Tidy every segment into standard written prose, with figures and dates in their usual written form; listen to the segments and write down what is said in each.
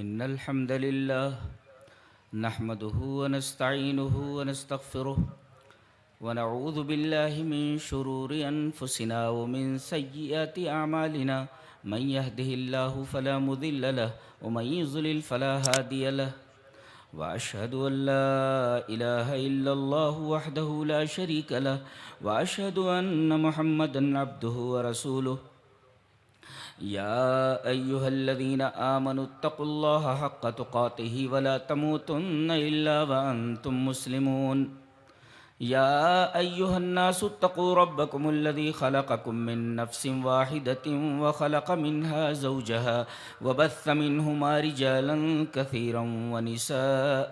إن الحمد لله نحمده ونستعينه ونستغفره ونعوذ بالله من شرور أنفسنا ومن سيئات أعمالنا من يهده الله فلا مضل له ومن يضلل فلا هادي له وأشهد أن لا إله إلا الله وحده لا شريك له وأشهد أن محمدًا عبده ورسوله يا أيها الذين آمنوا اتقوا الله حق تقاته ولا تموتن إلا وأنتم مسلمون يا أيها الناس اتقوا ربكم الذي خلقكم من نفس واحدة وخلق منها زوجها وبث منهما رجالا كثيرا ونساء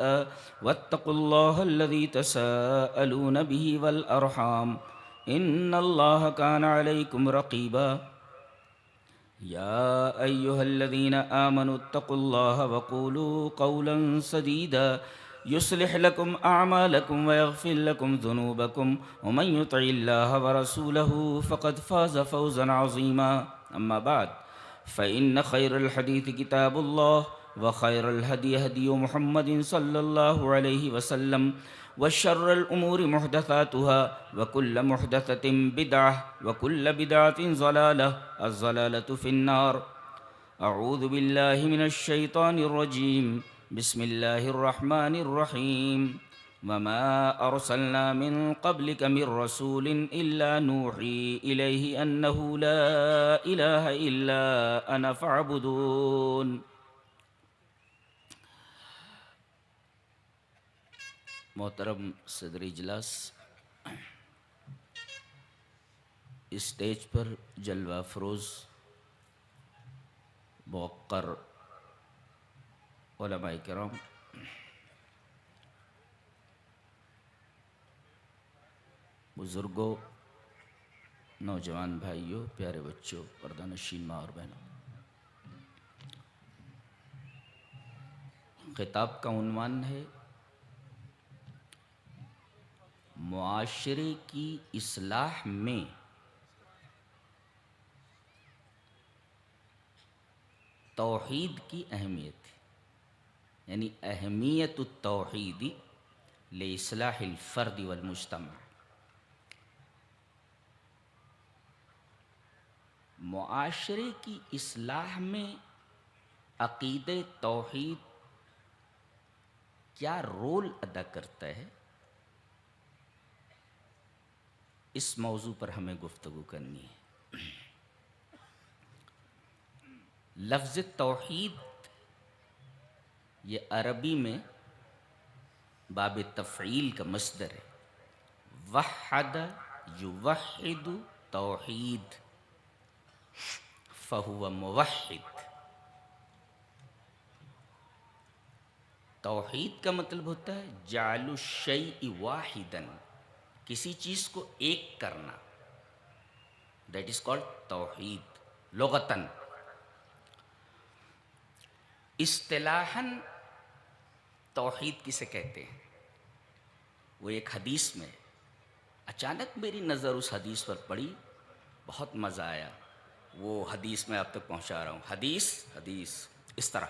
واتقوا الله الذي تساءلون به والأرحام إن الله كان عليكم رقيبا يا أيها الذين آمنوا اتقوا الله وقولوا قولا سديدا يصلح لكم أعمالكم ويغفر لكم ذنوبكم ومن يطع الله ورسوله فقد فاز فوزا عظيما أما بعد فإن خير الحديث كتاب الله وخير الهدي هدي محمد صلى الله عليه وسلم وشر الأمور محدثاتها وكل محدثة بدعة وكل بدعة ضلالة الضلالة في النار أعوذ بالله من الشيطان الرجيم بسم الله الرحمن الرحيم وما أرسلنا من قبلك من رسول إلا نوحي إليه أنه لا إله إلا أنا فاعبدون. محترم صدر اجلاس، اسٹیج پر جلوہ افروز موقر علماء کرام، بزرگوں، نوجوان بھائیوں، پیارے بچوں، پردہ نشین ماں اور بہنوں، خطاب کا عنوان ہے معاشرے کی اصلاح میں توحید کی اہمیت، یعنی اہمیت التوحید لاصلاح الفرد والمجتمع. معاشرے کی اصلاح میں عقیدہ توحید کیا رول ادا کرتا ہے، اس موضوع پر ہمیں گفتگو کرنی ہے. لفظ توحید یہ عربی میں باب تفعیل کا مصدر ہے. وحد یوحد توحید فہو موحد. توحید کا مطلب ہوتا ہے جعل الشیء واحدا، کسی چیز کو ایک کرنا. دیٹ از کالڈ توحید لغتاً. اصطلاحاً توحید کسے کہتے ہیں؟ وہ ایک حدیث میں، اچانک میری نظر اس حدیث پر پڑی، بہت مزہ آیا. وہ حدیث میں آپ تک پہنچا رہا ہوں. حدیث اس طرح،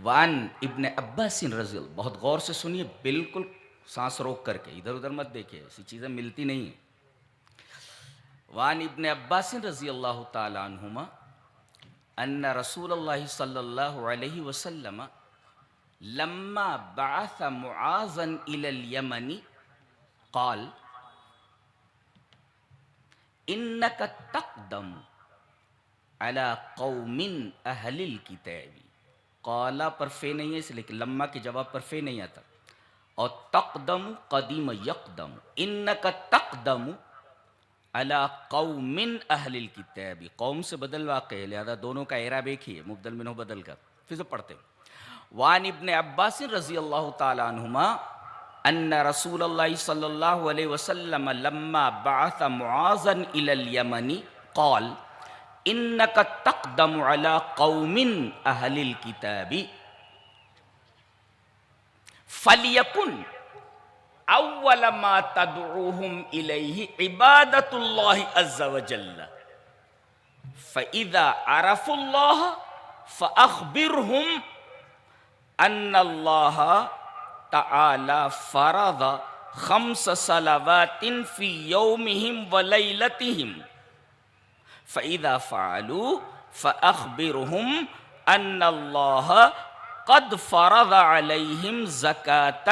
وان ابن عباس رضی اللہ، بہت غور سے سنیے، بالکل سانس روک کر کے، ادھر ادھر مت دیکھیے، ایسی چیزیں ملتی نہیں ہیں. وان ابن عباس رضی اللہ تعالی عنہما ان رسول اللہ صلی اللہ علیہ وسلم لما بعث معاذا الى اليمن قال انك تقدم على قوم اہل الكتاب. قالا پر فے نہیں ہے اس لیے کہ لما کے جواب پر فے نہیں آتا، اور تقدم قدیم یقدم، انک تقدم علی قوم اہل الکتاب، قوم سے بدل واقع ہے، لہذا دونوں کا اعراب ایک ہی ہے، مبدل منہ بدل کر. پھر سے پڑھتے ہیں. وعن ابن عباس رضی اللہ تعالی عنہما ان رسول اللہ صلی اللہ علیہ وسلم لما بعث معاذا الى اليمن قال انک تقدم علی قوم اہل الکتاب فلیکن اول ما تدعوهم الیہ عبادۃ اللہ عز وجل فاذا عرفوا اللہ فاخبرهم ان اللہ تعالی فرض 5 صلوات فی یومہم ولیلتہم فاذا فعلوا فاخبرہم ان اللہ قد فرض علیہم زکاۃ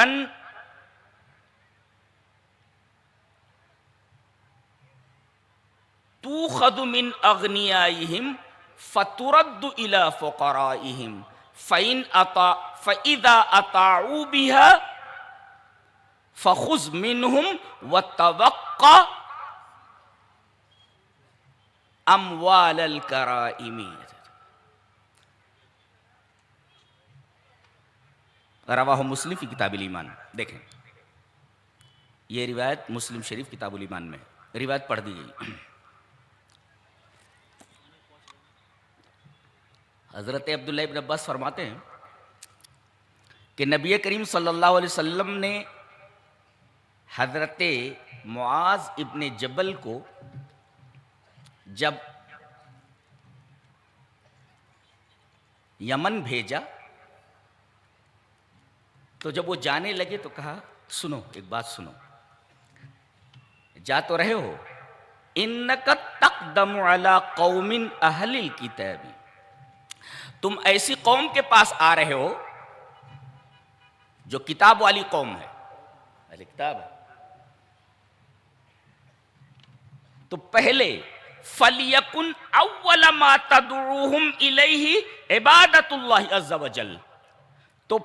تؤخذ من اغنیائہم فترد الی فقرائہم فاذا اطاعوا بها فخذ منہم وتوقع اموال الکرائم. رواہ مسلم فی کتاب الایمان. دیکھیں یہ روایت مسلم شریف کتاب الایمان میں روایت پڑھ دی گئی. حضرت عبداللہ ابن عباس فرماتے ہیں کہ نبی کریم صلی اللہ علیہ وسلم نے حضرت معاذ ابن جبل کو جب یمن بھیجا تو جب وہ جانے لگے تو کہا سنو ایک بات سنو، جا تو رہے ہو، انک تقدم علی قوم اہل الکتاب، تم ایسی قوم کے پاس آ رہے ہو جو کتاب والی قوم ہے، اہل کتاب ہے. تو پہلے فَلْيَكُنْ أَوَّلَ مَا تَدْعُوهُمْ إِلَيْهِ عِبَادَةُ اللَّهِ عَزَّ وَجَلَّ، تو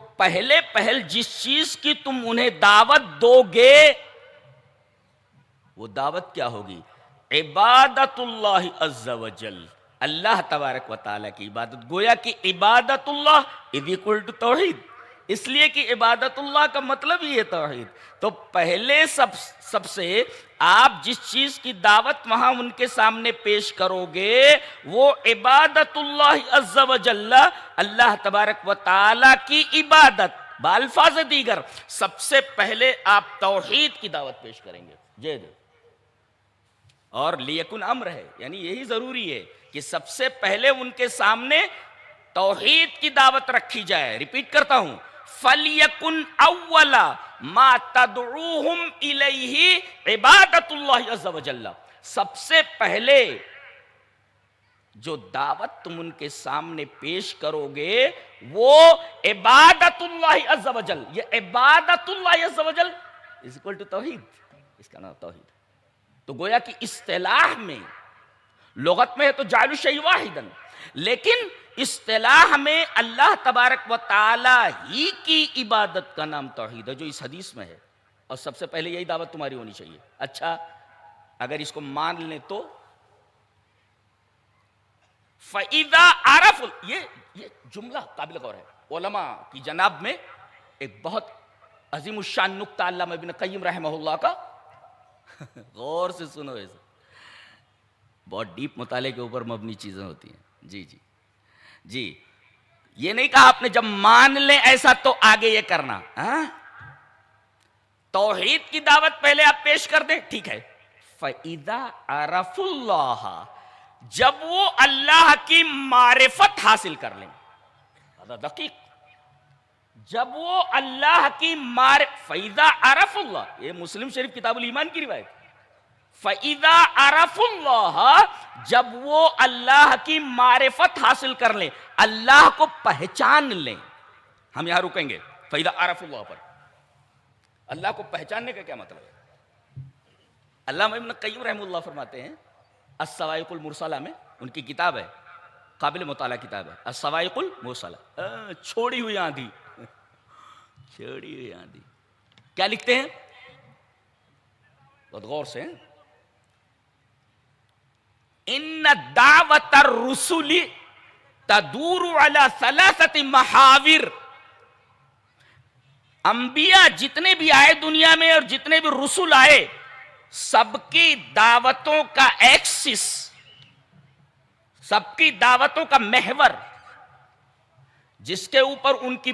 پہل جس چیز کی تم انہیں دعوت دو گے وہ دعوت کیا ہوگی؟ عبادت اللہ عز وجل، اللہ تبارک و تعالیٰ کی عبادت. گویا کہ عبادت اللہ از اکول ٹو توحید، اس لیے کہ عبادت اللہ کا مطلب ہی ہے توحید. تو پہلے سب سے آپ جس چیز کی دعوت وہاں ان کے سامنے پیش کرو گے وہ عبادت اللہ عز وجل، اللہ تبارک و تعالیٰ کی عبادت. بالفاظ دیگر سب سے پہلے آپ توحید کی دعوت پیش کریں گے. جے دے اور لیکن امر ہے، یعنی یہی ضروری ہے کہ سب سے پہلے ان کے سامنے توحید کی دعوت رکھی جائے. ریپیٹ کرتا ہوں، فَلْيَكُنْ أَوَّلَ مَا تَدْعُوهُمْ إِلَيْهِ عِبَادَةُ اللَّهِ عَزَّ وَجَلَّ، سب سے پہلے جو دعوت تم ان کے سامنے پیش کرو گے وہ عبادت اللہ عز وجل. یہ عبادت اللہ عز وجل is equal to توحید، اس کا نام توحید. تو گویا کہ اصطلاح میں لغت میں ہے تو جعل الشیء واحدا، لیکن اصطلاح میں اللہ تبارک و تعالی ہی کی عبادت کا نام توحید ہے جو اس حدیث میں ہے. اور سب سے پہلے یہی دعوت تمہاری ہونی چاہیے. اچھا اگر اس کو مان لیں تو فَإِذَا عَرَفُوا، یہ جملہ قابل غور ہے. علماء کی جناب میں ایک بہت عظیم الشان نکتہ علامہ ابن قیم رحمہ اللہ کا، غور سے سنو، ایسا بہت ڈیپ مطالعے کے اوپر مبنی چیزیں ہوتی ہیں. جی یہ نہیں کہا آپ نے جب مان لیں ایسا تو آگے یہ کرنا. توحید کی دعوت پہلے آپ پیش کر دیں، ٹھیک ہے. فَإِذَا عَرَفُوا اللَّهَ، جب وہ اللہ کی معرفت حاصل کر لیں، دقیق، جب وہ اللہ کی فَإِذَا عَرَفُوا اللَّهَ، یہ مسلم شریف کتاب الایمان کی روایت. فَإِذَا عَرَفُوا اللَّهَ، جب وہ اللہ کی معرفت حاصل کر لیں، اللہ کو پہچان لیں. ہم یہاں رکیں گے فَإِذَا عَرَفُوا اللَّهَ پر. اللہ کو پہچاننے کا کیا مطلب ہے؟ علامہ ابن قیم رحمہ اللہ فرماتے ہیں الصواعق المرسلہ میں، ان کی کتاب ہے، قابل مطالعہ کتاب ہے، الصواعق المرسلہ، چھوڑی ہوئی آندھی. چھوڑی ہوئی آندھی کیا لکھتے ہیں؟ بہت غور سے. ان دعوت الرسل تدور علی ثلاثۃ محاور، انبیاء جتنے بھی آئے دنیا میں اور جتنے بھی رسول آئے سب کی دعوتوں کا ایکسس، سب کی دعوتوں کا محور جس کے اوپر ان کی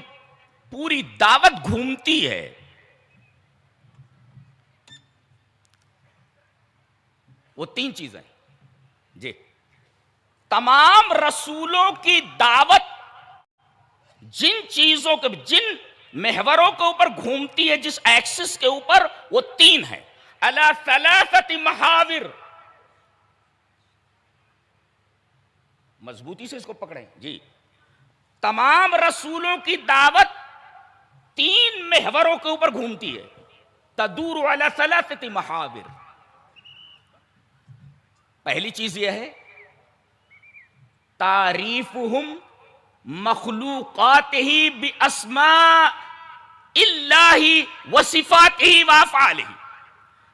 پوری دعوت گھومتی ہے وہ 3 چیزیں. جی تمام رسولوں کی دعوت جن چیزوں کے جن محوروں کے اوپر گھومتی ہے، جس ایکسس کے اوپر، وہ تین ہے، علی ثلاثت محاور. مضبوطی سے اس کو پکڑیں جی. تمام رسولوں کی دعوت تین محوروں کے اوپر گھومتی ہے. تدور علی ثلاثت محاور. پہلی چیز یہ ہے تعریفہم مخلوقاتہ باسماء اللہ و صفاتہ و افعالہ.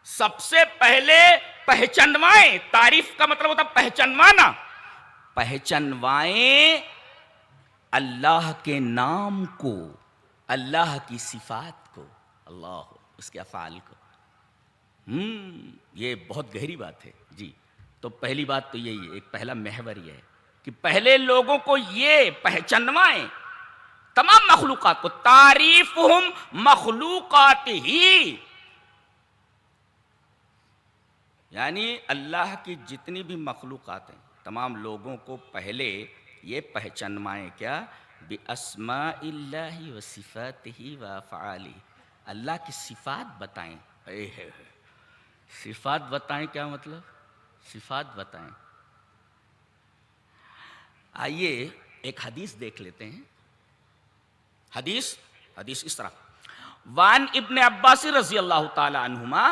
سب سے پہلے پہچنوائیں. تعریف کا مطلب ہوتا پہچنوانا. پہچنوائیں اللہ کے نام کو، اللہ کی صفات کو، اللہ اس کے افعال کو. یہ بہت گہری بات ہے جی. تو پہلی بات تو یہی ہے، ایک پہلا محور یہ ہے کہ پہلے لوگوں کو یہ پہچنوائیں تمام مخلوقات کو. تعریفہم مخلوقات ہی، یعنی اللہ کی جتنی بھی مخلوقات ہیں تمام لوگوں کو پہلے یہ پہچنوائیں کیا؟ باسماء اللہ و صفاتہ و افعالہ. اللہ کی صفات بتائیں. صفات بتائیں کیا مطلب؟ صفات بتائیں. آئیے ایک حدیث دیکھ لیتے ہیں. حدیث اس طرح: وان ابن عباس رضی اللہ تعالی عنہما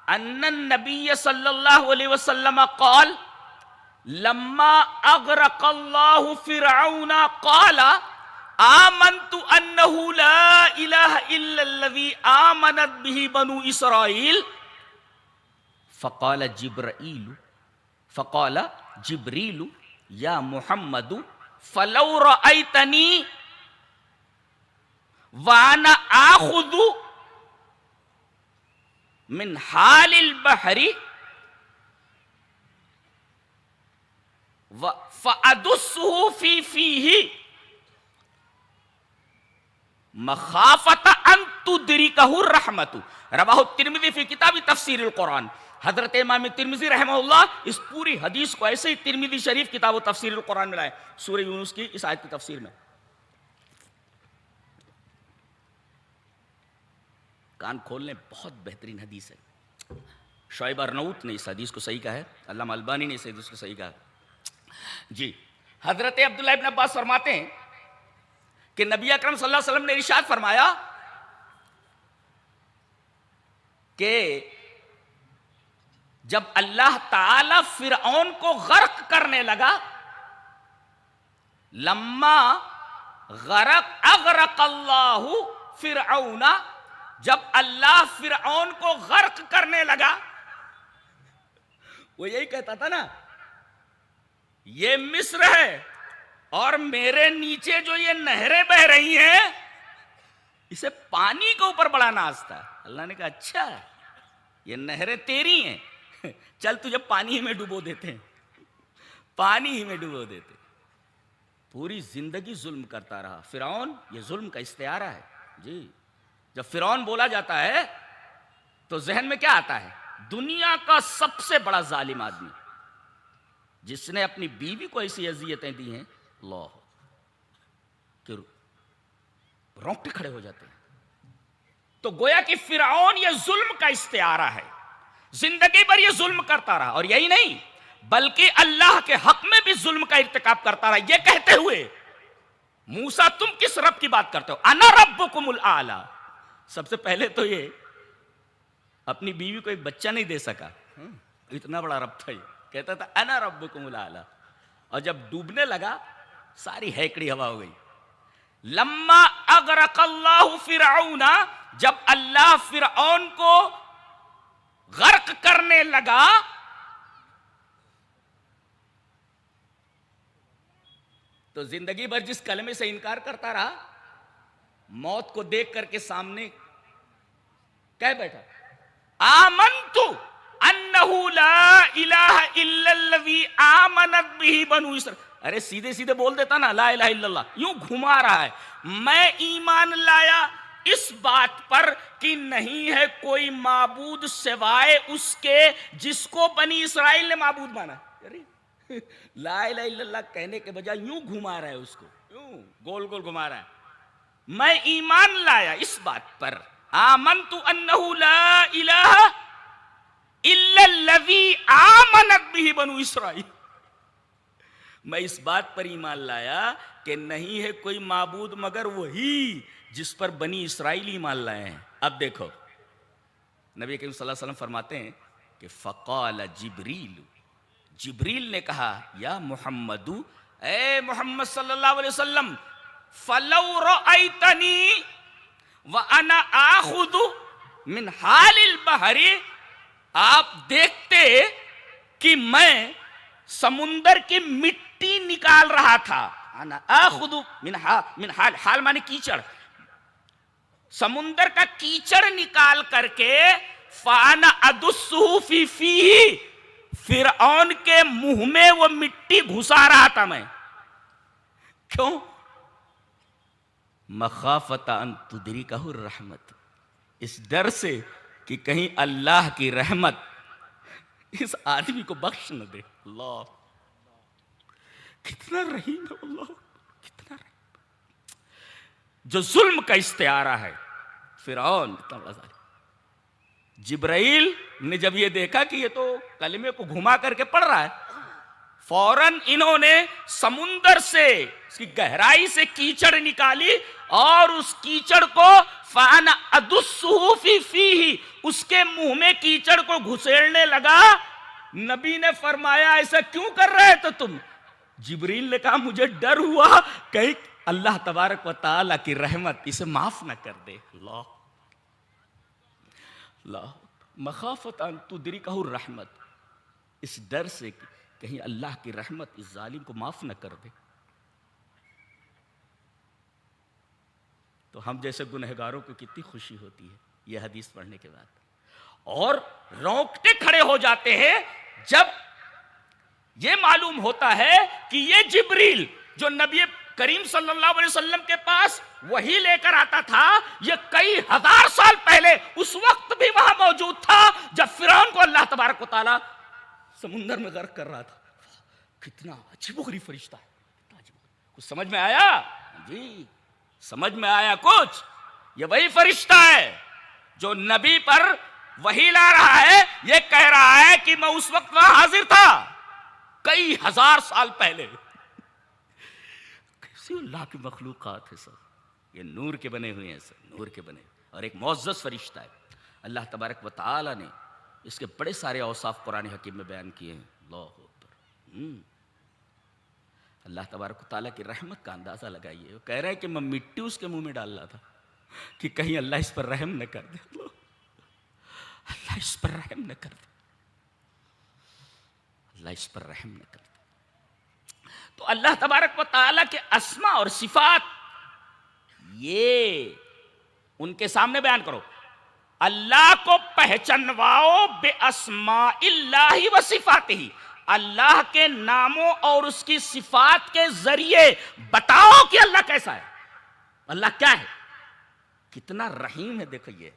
ان النبی صلی اللہ علیہ وسلم قال لما اغرق اللہ فرعون قال آمنت انه لا الہ الا الذی آمنت به بنو اسرائیل فقال جبریل یا محمد فلو رأیتنی وانا آخذ من حال البحر فأدسه في فيه مخافة ان تدركه الرحمة. رواہ الترمذی فی کتاب تفسیر القرآن. حضرت امام ترمذی رحمہ اللہ اس پوری حدیث کو ایسے ہی ترمذی شریف کتاب و تفسیر القرآن میں لائے، سورہ یونس کی اس آیت کی تفسیر میں. کان کھول لیں، بہت بہترین حدیث ہے. شعیب ارناؤت نے اس حدیث کو صحیح کہا ہے، علامہ البانی نے اس حدیث کو صحیح کہا جی. حضرت عبداللہ ابن عباس فرماتے ہیں کہ نبی اکرم صلی اللہ علیہ وسلم نے ارشاد فرمایا کہ جب اللہ تعالی فرعون کو غرق کرنے لگا، لما اغرق اللہ فرعون، جب اللہ فرعون کو غرق کرنے لگا، وہ یہی کہتا تھا نا، یہ مصر ہے اور میرے نیچے جو یہ نہریں بہ رہی ہیں، اسے پانی کے اوپر بڑا ناز تھا. اللہ نے کہا اچھا یہ نہریں تیری ہیں، چل تجھے پانی ہی میں ڈبو دیتے ہیں. پانی ہی میں ڈبو دیتے. پوری زندگی ظلم کرتا رہا فرعون. یہ ظلم کا استعارہ ہے جی. جب فرعون بولا جاتا ہے تو ذہن میں کیا آتا ہے؟ دنیا کا سب سے بڑا ظالم آدمی جس نے اپنی بیوی کو ایسی اذیتیں دی ہیں، اللہ کہ رونگٹے کھڑے ہو جاتے ہیں. تو گویا کہ فرعون یہ ظلم کا استعارہ ہے. زندگی بھر یہ ظلم کرتا رہا، اور یہی نہیں بلکہ اللہ کے حق میں بھی ظلم کا ارتکاب کرتا رہا، یہ کہتے ہوئے موسیٰ تم کس رب کی بات کرتے ہو؟ انا ربکم الاعلی. سب سے پہلے تو یہ اپنی بیوی کو ایک بچہ نہیں دے سکا، اتنا بڑا رب تھا. یہ کہتا تھا انا ربکم الاعلی، اور جب ڈوبنے لگا ساری ہیکڑی ہوا ہو گئی. لما اغرق اللہ فرعون، جب اللہ فرعون کو غرق کرنے لگا، تو زندگی بھر جس کلمے سے انکار کرتا رہا، موت کو دیکھ کر کے سامنے کہہ بیٹھا آمنت انہ لا الہ الا الذی آمنت بہ بنو اسرائیل. ارے سیدھے سیدھے بول دیتا نا لا الہ الا اللہ، یوں گھما رہا ہے. میں ایمان لایا اس بات پر کہ نہیں ہے کوئی معبود سوائے اس کے جس کو بنی اسرائیل نے معبود مانا. لا الہ الا اللہ کہنے کے بجائے یوں گھما رہا ہے اس کو. یوں گول گول گھما رہا ہے. میں ایمان لایا اس بات پر، آمنت انہ لا الہ الا الذی آمنت بہ بنو اسرائیل. میں اس بات پر ایمان لایا کہ نہیں ہے کوئی معبود مگر وہی جس پر بنی اسرائیل ایمان لائے ہیں. اب دیکھو نبی کریم صلی اللہ علیہ وسلم فرماتے ہیں کہ فقال جبریل، جبریل نے کہا یا محمد، اے محمد صلی اللہ علیہ وسلم، فلو رأیتنی وانا آخذ من حال البحر، آپ دیکھتے کہ میں سمندر کی مٹی نکال رہا تھا. انا آخذ من حال، حال مانے کیچڑ، سمندر کا کیچڑ نکال کر کے فانا ادسہ فی فیہ، فرعون کے منہ میں وہ مٹی گھسا رہا تھا میں. کیوں؟ مخافت ان تدرکہ الرحمت، اس ڈر سے کہ کہیں اللہ کی رحمت اس آدمی کو بخش نہ دے. اللہ کتنا رحیم ہے اللہ، کتنا رحیم. جو ظلم کا استعارہ ہے فرعون، اتنا بڑا ظالم. جبرائیل نے جب یہ دیکھا کہ یہ تو کلمے کو گھما کر کے پڑھ رہا ہے، فوراً انہوں نے سمندر سے، اس کی گہرائی سے کیچڑ نکالی اور اس کیچڑ کو فانا ادسہ فی فیہ، اس کے منہ میں کیچڑ کو گھسیڑنے لگا. نبی نے فرمایا ایسا کیوں کر رہے تھے تم؟ جبریل نے کہا مجھے ڈر ہوا کہیں اللہ تبارک و تعالیٰ کی رحمت اسے معاف نہ کر دے. اللہ اللہ، مخافت ان تدرکہ الرحمت، اس ڈر سے کہ کہیں اللہ کی رحمت اس ظالم کو معاف نہ کر دے. تو ہم جیسے گنہگاروں کو کتنی خوشی ہوتی ہے یہ حدیث پڑھنے کے بعد، اور رونگٹے کھڑے ہو جاتے ہیں جب یہ معلوم ہوتا ہے کہ یہ جبریل جو نبی کریم صلی اللہ علیہ وسلم کے پاس وہی لے کر آتا تھا، یہ کئی ہزار سال پہلے اس وقت بھی وہاں موجود تھا جب فرعون کو اللہ تبارک و تعالیٰ سمندر میں غرق کر رہا تھا. کتنا عجیب و غریب فرشتہ ہے. کچھ سمجھ میں آیا؟ جی سمجھ میں آیا کچھ. یہ وہی فرشتہ ہے جو نبی پر وحی لا رہا ہے. یہ کہہ رہا ہے کہ میں اس وقت وہاں حاضر تھا کئی ہزار سال پہلے. کیسی اللہ کی مخلوقات ہے سب، یہ نور کے بنے ہوئے ہیں سب، نور کے بنے، اور ایک معزز فرشتہ ہے. اللہ تبارک و تعالی نے اس کے بڑے سارے اوصاف قرآن حکیم میں بیان کیے ہیں. اللہ اکبر. اللہ تبارک و تعالیٰ کی رحمت کا اندازہ لگائیے. وہ کہہ رہے ہیں کہ میں مٹی اس کے منہ میں ڈال رہا تھا کہ کہیں اللہ اس پر رحم نہ کر دے. اللہ اس پر رحم نہ کر دے، اللہ اس پر رحم نہ کر دے. تو اللہ تبارک و تعالیٰ کے اسماء اور صفات یہ ان کے سامنے بیان کرو. اللہ کو پہچنواؤ بے اسماء اللہ و صفاتہ، اللہ کے ناموں اور اس کی صفات کے ذریعے بتاؤ کہ اللہ کیسا ہے، اللہ کیا ہے، کتنا رحیم ہے. دیکھو یہ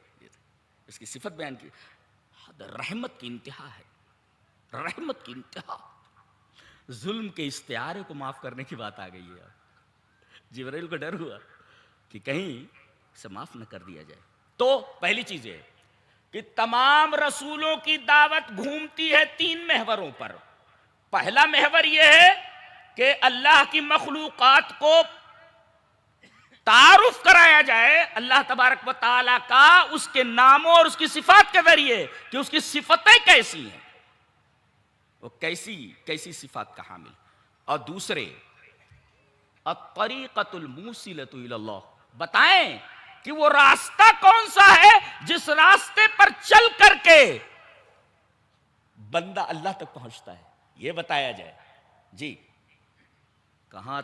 اس کی صفت بیان کی، رحمت کی انتہا ہے، رحمت کی انتہا. ظلم کے استعارے کو معاف کرنے کی بات آ گئی ہے. جبرائیل کو ڈر ہوا کہ کہیں اسے معاف نہ کر دیا جائے. تو پہلی چیز یہ کہ تمام رسولوں کی دعوت گھومتی ہے 3 محوروں پر. پہلا محور یہ ہے کہ اللہ کی مخلوقات کو تعارف کرایا جائے اللہ تبارک و تعالیٰ کا اس کے ناموں اور اس کی صفات کے ذریعے کہ اس کی صفتیں کیسی ہیں، وہ کیسی صفات کا حامل. اور دوسرے الطریقۃ الموصلۃ الی اللہ، بتائیں کہ وہ راستہ کون سا ہے جس راستے پر چل کر کے بندہ اللہ تک پہنچتا ہے، یہ بتایا جائے. جی کہاں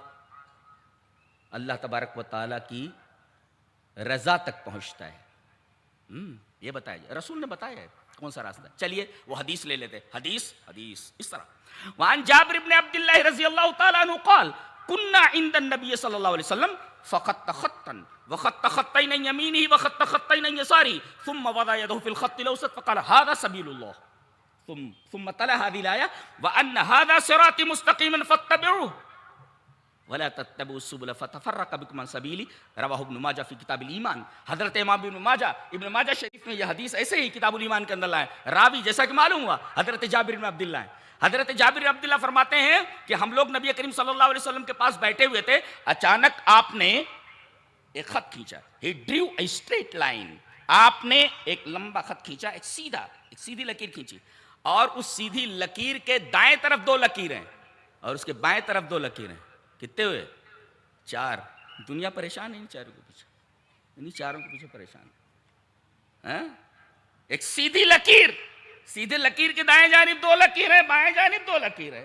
اللہ تبارک و تعالیٰ کی رضا تک پہنچتا ہے، یہ بتایا جائے. رسول نے بتایا ہے کون سا راستہ. چلیے وہ حدیث لے لیتے. حدیث اس طرح، وعن جابر بن عبد اللہ رضی اللہ تعالیٰ عنہ قال كنا عند النبي صلی اللہ علیہ وسلم فخط خطا وخط خطين عن يمينه وخط خطين عن يساره ثم وضع يده في الخط الاوسط فقال هذا سبيل الله ثم تلا هذه الآية وأن هذا صراطي مستقيما فاتبعوه. ولا تتبعوا السبل فتفرق بكم عن سبيلي رواہ ابن ماجہ فی کتاب الایمان. حضرت امام ابن ماجہ شریف میں یہ حدیث ایسے ہی کتاب الایمان کے اندر لائے. راوی جیسا کہ معلوم ہوا حضرت جابر بن عبداللہ ہیں. حضرت جابر بن عبداللہ فرماتے ہیں کہ ہم لوگ نبی کریم صلی اللہ علیہ وسلم کے پاس بیٹھے ہوئے تھے, اچانک آپ نے ایک خط کھینچا. He drew a straight line. آپ نے ایک لمبا خط کھینچا, ایک سیدھی لکیر کھینچی, اور اس سیدھی لکیر کے دائیں طرف 2 لکیریں اور اس کے بائیں طرف 2 لکیریں. کتنے ہوئے؟ 4. دنیا پریشان ہے ان چاروں کے پیچھے, انہیں چاروں کے پیچھے پریشان ہے. ایک سیدھی لکیر کے دائیں جانب 2 لکیریں, بائیں جانب 2 لکیریں,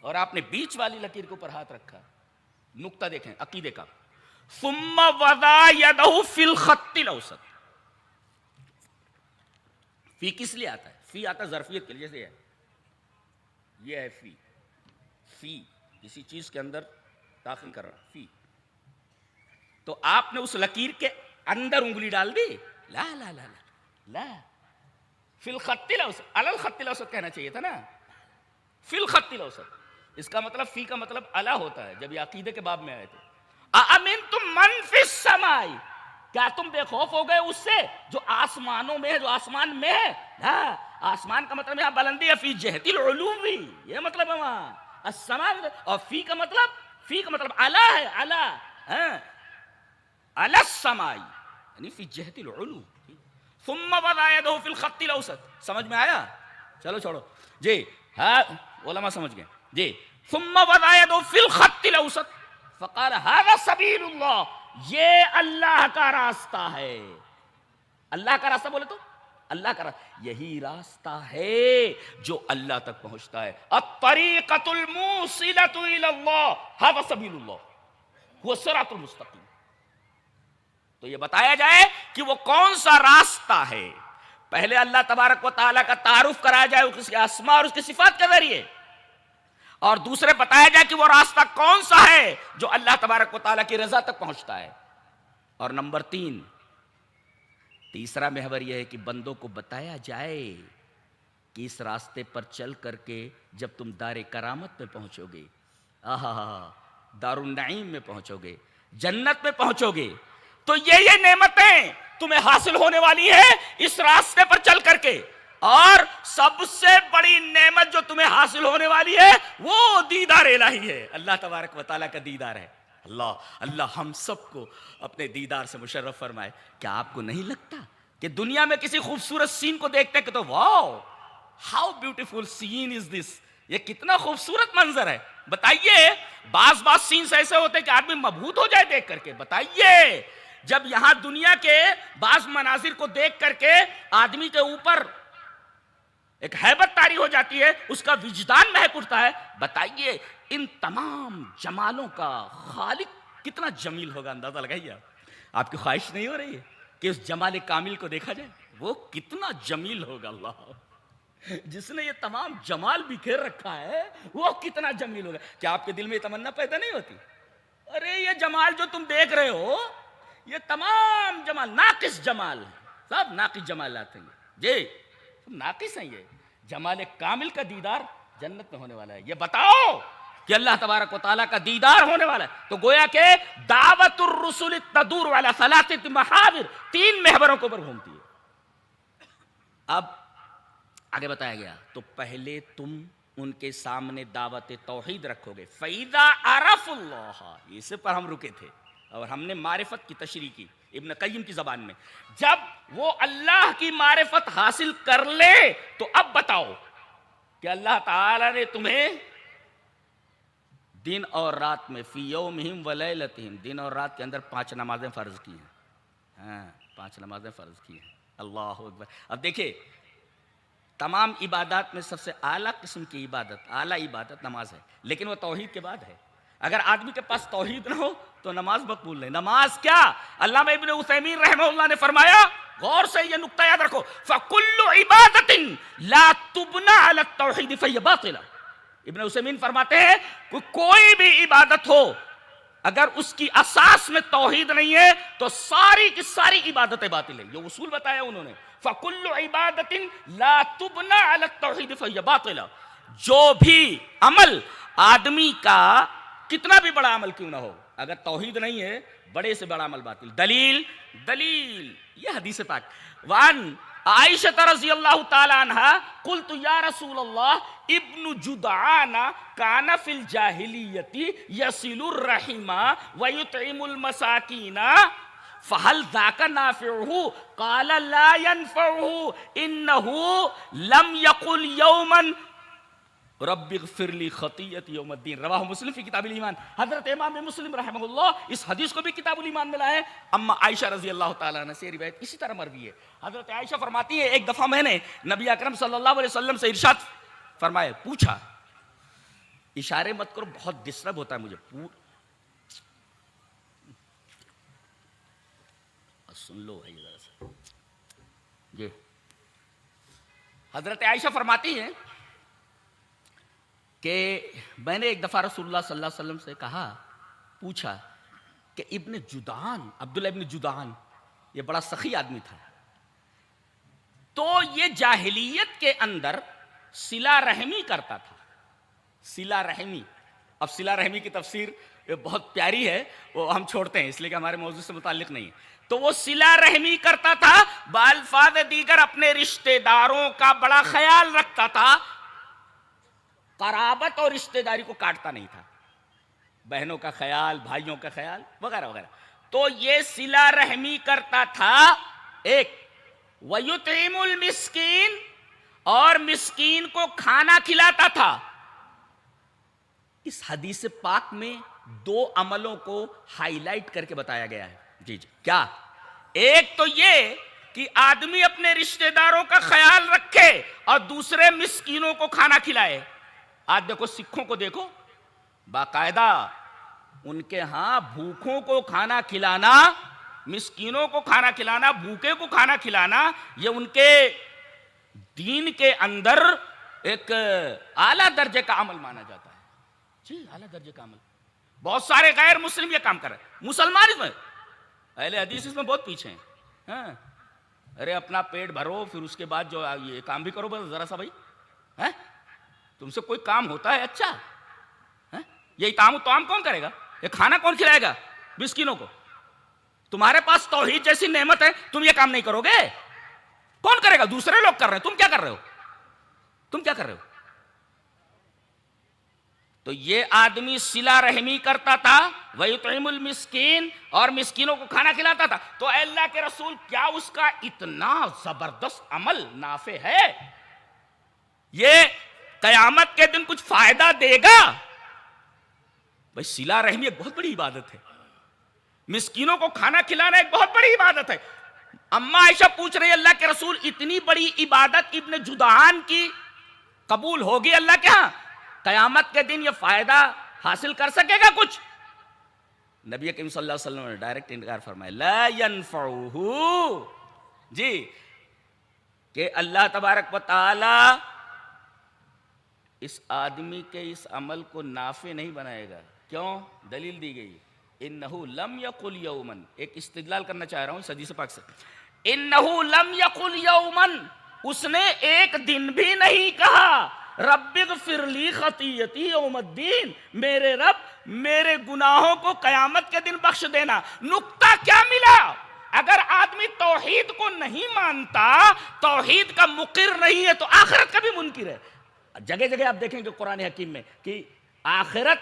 اور آپ نے بیچ والی لکیر کے اوپر ہاتھ رکھا. نقطہ دیکھیں عقیدے کا. ثم وضع يده في الخط الاوسط. فی کس لیے آتا ہے؟ فی آتا ظرفیت کے لیے, جیسے یہ ہے فی کسی چیز کے اندر داخل کر رہا فی. تو آپ نے اس لکیر کے اندر انگلی ڈال دی. لا لا لا لا لا, فی الخط الاوسط. علی الخط الاوسط کہنا چاہیے تھا نا, فی الخط الاوسط. اس کا مطلب فی کا مطلب اعلی ہوتا ہے, جب یہ عقیدے کے باب میں آئے تھے. اَأَمِنْتُمْ مَنْ فِي السَّمَاءِ, کیا تم بے خوف ہو گئے اس سے جو آسمانوں میں ہے, جو آسمان میں ہے. ہاں, آسمان کا مطلب یہاں بلندی ہے, فی جہت العلوی, یہ مطلب ہے وہاں. السماء, اور فی کا مطلب اعلی ہے, اعلی, علی السماء یعنی فی جہت العلو. ثم وضع يده في الخط الاوسط. سمجھ میں آیا؟ چلو چھوڑو جی, ہاں علماء سمجھ گئے جی. ثم وضع يده في الخط الاوسط فقال هذا سبیل اللہ, یہ اللہ کا راستہ ہے. اللہ کا راستہ بولے تو اللہ کا راستہ, یہی راستہ ہے جو اللہ تک پہنچتا ہے. الطریقۃ الموصلۃ الی اللہ ھذا سبیل اللہ هو الصراط المستقیم. تو یہ بتایا جائے کہ وہ کون سا راستہ ہے. پہلے اللہ تبارک و تعالیٰ کا تعارف کرایا جائے اس کے اسماء اور اس کی صفات کے ذریعے, اور دوسرے بتایا جائے کہ وہ راستہ کون سا ہے جو اللہ تبارک و تعالیٰ کی رضا تک پہنچتا ہے. اور نمبر 3, تیسرا محور یہ ہے کہ بندوں کو بتایا جائے کہ اس راستے پر چل کر کے جب تم دار کرامت میں پہنچو گے, دار النعیم میں پہنچو گے, جنت میں پہنچو گے, تو یہ نعمتیں تمہیں حاصل ہونے والی ہیں اس راستے پر چل کر کے. اور سب سے بڑی نعمت جو تمہیں حاصل ہونے والی ہے وہ دیدار الہی ہے, اللہ تبارک و تعالیٰ کا دیدار ہے. اللہ ہم سب کو اپنے دیدار سے مشرف فرمائے. کیا آپ کو نہیں لگتا کہ دنیا میں کسی خوبصورت سین کو دیکھتے کہ تو واو ہاؤ بیوٹیفل سین از دس, یہ کتنا خوبصورت منظر ہے. بتائیے, بعض سینز ایسے ہوتے ہیں کہ آدمی مبہوت ہو جائے دیکھ کر کے. بتائیے, جب یہاں دنیا کے بعض مناظر کو دیکھ کر کے آدمی کے اوپر ایک ہیبت طاری ہو جاتی ہے, اس کا وجدان مہک اٹھتا ہے. بتائیے ان تمام جمالوں کا خالق کتنا جمیل ہوگا, اندازہ لگائیے. آپ کی خواہش نہیں ہو رہی ہے کہ اس جمال کامل کو دیکھا جائے؟ وہ کتنا جمیل ہوگا. اللہ جس نے یہ تمام جمال بکھیر رکھا ہے وہ کتنا جمیل ہوگا. کیا آپ کے دل میں یہ تمنا پیدا نہیں ہوتی, ارے یہ جمال جو تم دیکھ رہے ہو یہ تمام جمال ناقص جمال ہے, سب ناقص جمالات ہیں جی, ناقص ہیں. یہ جمال کامل کا دیدار جنت میں ہونے والا ہے. یہ بتاؤ کہ اللہ تبارک و تعالیٰ کا دیدار ہونے والا ہے. تو گویا کہ دعوت الرسل تدور والا ثلاثۃ محاور, 3 محوروں کے اوپر گھومتی ہے. اب آگے بتایا گیا تو پہلے تم ان کے سامنے دعوت توحید رکھو گے. فَإِذَا عَرَفُوا اللَّهَ, اس پر ہم رکے تھے اور ہم نے معرفت کی تشریح کی ابن قیم کی زبان میں. جب وہ اللہ کی معرفت حاصل کر لے تو اب بتاؤ کہ اللہ تعالی نے تمہیں دن اور رات میں فی یومہم و لیلتہم, دن اور رات کے اندر 5 نمازیں فرض کی ہیں. 5 نمازیں فرض کی ہیں. اللہ اکبر. اب دیکھیں, تمام عبادات میں سب سے اعلیٰ قسم کی عبادت, اعلیٰ عبادت نماز ہے, لیکن وہ توحید کے بعد ہے. اگر آدمی کے پاس توحید نہ ہو تو نماز مقبول نہیں. نماز کیا, علامہ ابن عثیمین رحمہ اللہ نے فرمایا, غور سے یہ نقطہ یاد رکھو, فَكُلُّ عِبَادَةٍ لَا تُبْنَى عَلَى التَّوْحِيدِ فَهِيَ بَاطِلَةٌ. ابن عثیمین فرماتے ہیں کوئی بھی عبادت ہو اگر اس کی اساس میں توحید نہیں ہے تو ساری کی ساری عبادتیں باطل ہیں. یہ اصول بتایا انہوں نے, فَكُلُّ عِبَادَةٍ لَا تُبْنَى عَلَى التَّوْحِيدِ فَهِيَ بَاطِلَةٌ. جو بھی عمل آدمی کا کتنا بھی بڑا عمل کیوں نہ ہو، اگر توحید نہیں ہے بڑے سے بڑا عمل باطل۔ دلیل یہ حدیث پاک، وان عائشہ رضی اللہ تعالی عنہا قلت یا رسول اللہ ابن جدعان کان فی الجاہلیت یصل الرحم ویطعم المساکین فہل ذاک نافعہ قال لا ينفعہ انہ لم یقل یوما رب اغفر لی خطیئتی یوم الدین، رواہ مسلم فی کتاب الایمان۔ حضرت امام مسلم رحمہ اللہ اس حدیث کو بھی کتاب الایمان میں لائے۔ اما عائشہ رضی اللہ تعالیٰ عنہ سے روایت اسی طرح مروی ہے۔ حضرت عائشہ فرماتی ہے ایک دفعہ میں نے نبی اکرم صلی اللہ علیہ وسلم سے ارشاد فرمائے، پوچھا، اشارے مت کرو بہت ڈسٹرب ہوتا ہے مجھے، سن لو بھائی ذرا سا جی۔ حضرت عائشہ فرماتی ہیں کہ میں نے ایک دفعہ رسول اللہ صلی اللہ علیہ وسلم سے کہا، پوچھا کہ ابن جدعان، عبداللہ ابن جدعان، یہ بڑا سخی آدمی تھا، تو یہ جاہلیت کے اندر صلہ رحمی کرتا تھا۔ صلہ رحمی، اب صلہ رحمی کی تفسیر بہت پیاری ہے، وہ ہم چھوڑتے ہیں اس لیے کہ ہمارے موضوع سے متعلق نہیں ہے۔ تو وہ صلہ رحمی کرتا تھا، بالفاظ دیگر اپنے رشتہ داروں کا بڑا خیال رکھتا تھا، قرابت اور رشتہ داری کو کاٹتا نہیں تھا، بہنوں کا خیال، بھائیوں کا خیال وغیرہ وغیرہ۔ تو یہ صلہ رحمی کرتا تھا ایک، وَيُطْعِمُ الْمِسْكِينَ، اور مسکین کو کھانا کھلاتا تھا۔ اس حدیث پاک میں دو عملوں کو ہائی لائٹ کر کے بتایا گیا ہے۔ جی کیا؟ ایک تو یہ کہ آدمی اپنے رشتہ داروں کا خیال رکھے اور دوسرے مسکینوں کو کھانا کھلائے۔ آج دیکھو سکھوں کو دیکھو، باقاعدہ ان کے ہاں بھوکوں کو کھانا کھلانا، مسکینوں کو کھانا کھلانا، بھوکے کو کھانا کھلانا، یہ ان کے دین کے اندر ایک اعلیٰ درجے کا عمل مانا جاتا ہے۔ جی اعلیٰ درجے کا عمل۔ بہت سارے غیر مسلم یہ کام کر رہے ہیں، مسلمان اس میں، اہل حدیث اس میں بہت پیچھے ہیں۔ ہاں ارے اپنا پیٹ بھرو، پھر اس کے بعد جو یہ کام بھی کرو بس ذرا سا بھائی، تم سے کوئی کام ہوتا ہے اچھا؟ یہ اطعام کون کرے گا؟ یہ کھانا کون کھلائے گا مسکینوں کو؟ تمہارے پاس توحید جیسی نعمت ہے، تم یہ کام نہیں کرو گے؟ کون کرے گا؟ دوسرے لوگ کر رہے ہیں، تم کیا کر رہے ہو؟ تم کیا کر رہے ہو؟ تو یہ آدمی صلہ رحمی کرتا تھا، وَيُطْعِمُ الْمِسْكِينَ، اور مسکینوں کو کھانا کھلاتا تھا۔ تو اے اللہ کے رسول، کیا اس کا اتنا زبردست عمل نافع ہے؟ یہ قیامت کے دن کچھ فائدہ دے گا؟ بھائی صلہ رحمی ایک بہت بڑی عبادت ہے، مسکینوں کو کھانا کھلانا ایک بہت بڑی عبادت ہے۔ اما عائشہ پوچھ رہی ہے، اللہ کے رسول اتنی بڑی عبادت ابن جدعان کی قبول ہوگی اللہ کے ہاں؟ قیامت کے دن یہ فائدہ حاصل کر سکے گا کچھ؟ نبی کریم صلی اللہ علیہ وسلم نے ڈائریکٹ انکار فرمایا، لا ينفعہ، جی کہ اللہ تبارک و تعالی اس آدمی کے اس عمل کو نافع نہیں بنائے گا۔ کیوں؟ دلیل دی گئی، انہو لم یقل یومن، ایک استدلال کرنا چاہ رہا ہوں اس حدیث پاک سے، انہو لم یقل یومن، اس نے ایک دن بھی نہیں کہا، رب اغفر لی خطیئتی یوم الدین، میرے رب میرے گناہوں کو قیامت کے دن بخش دینا۔ نکتہ کیا ملا؟ اگر آدمی توحید کو نہیں مانتا، توحید کا مقر نہیں ہے، تو آخرت کا بھی منکر ہے۔ جگہ جگہ آپ دیکھیں گے قرآن حکیم میں کہ آخرت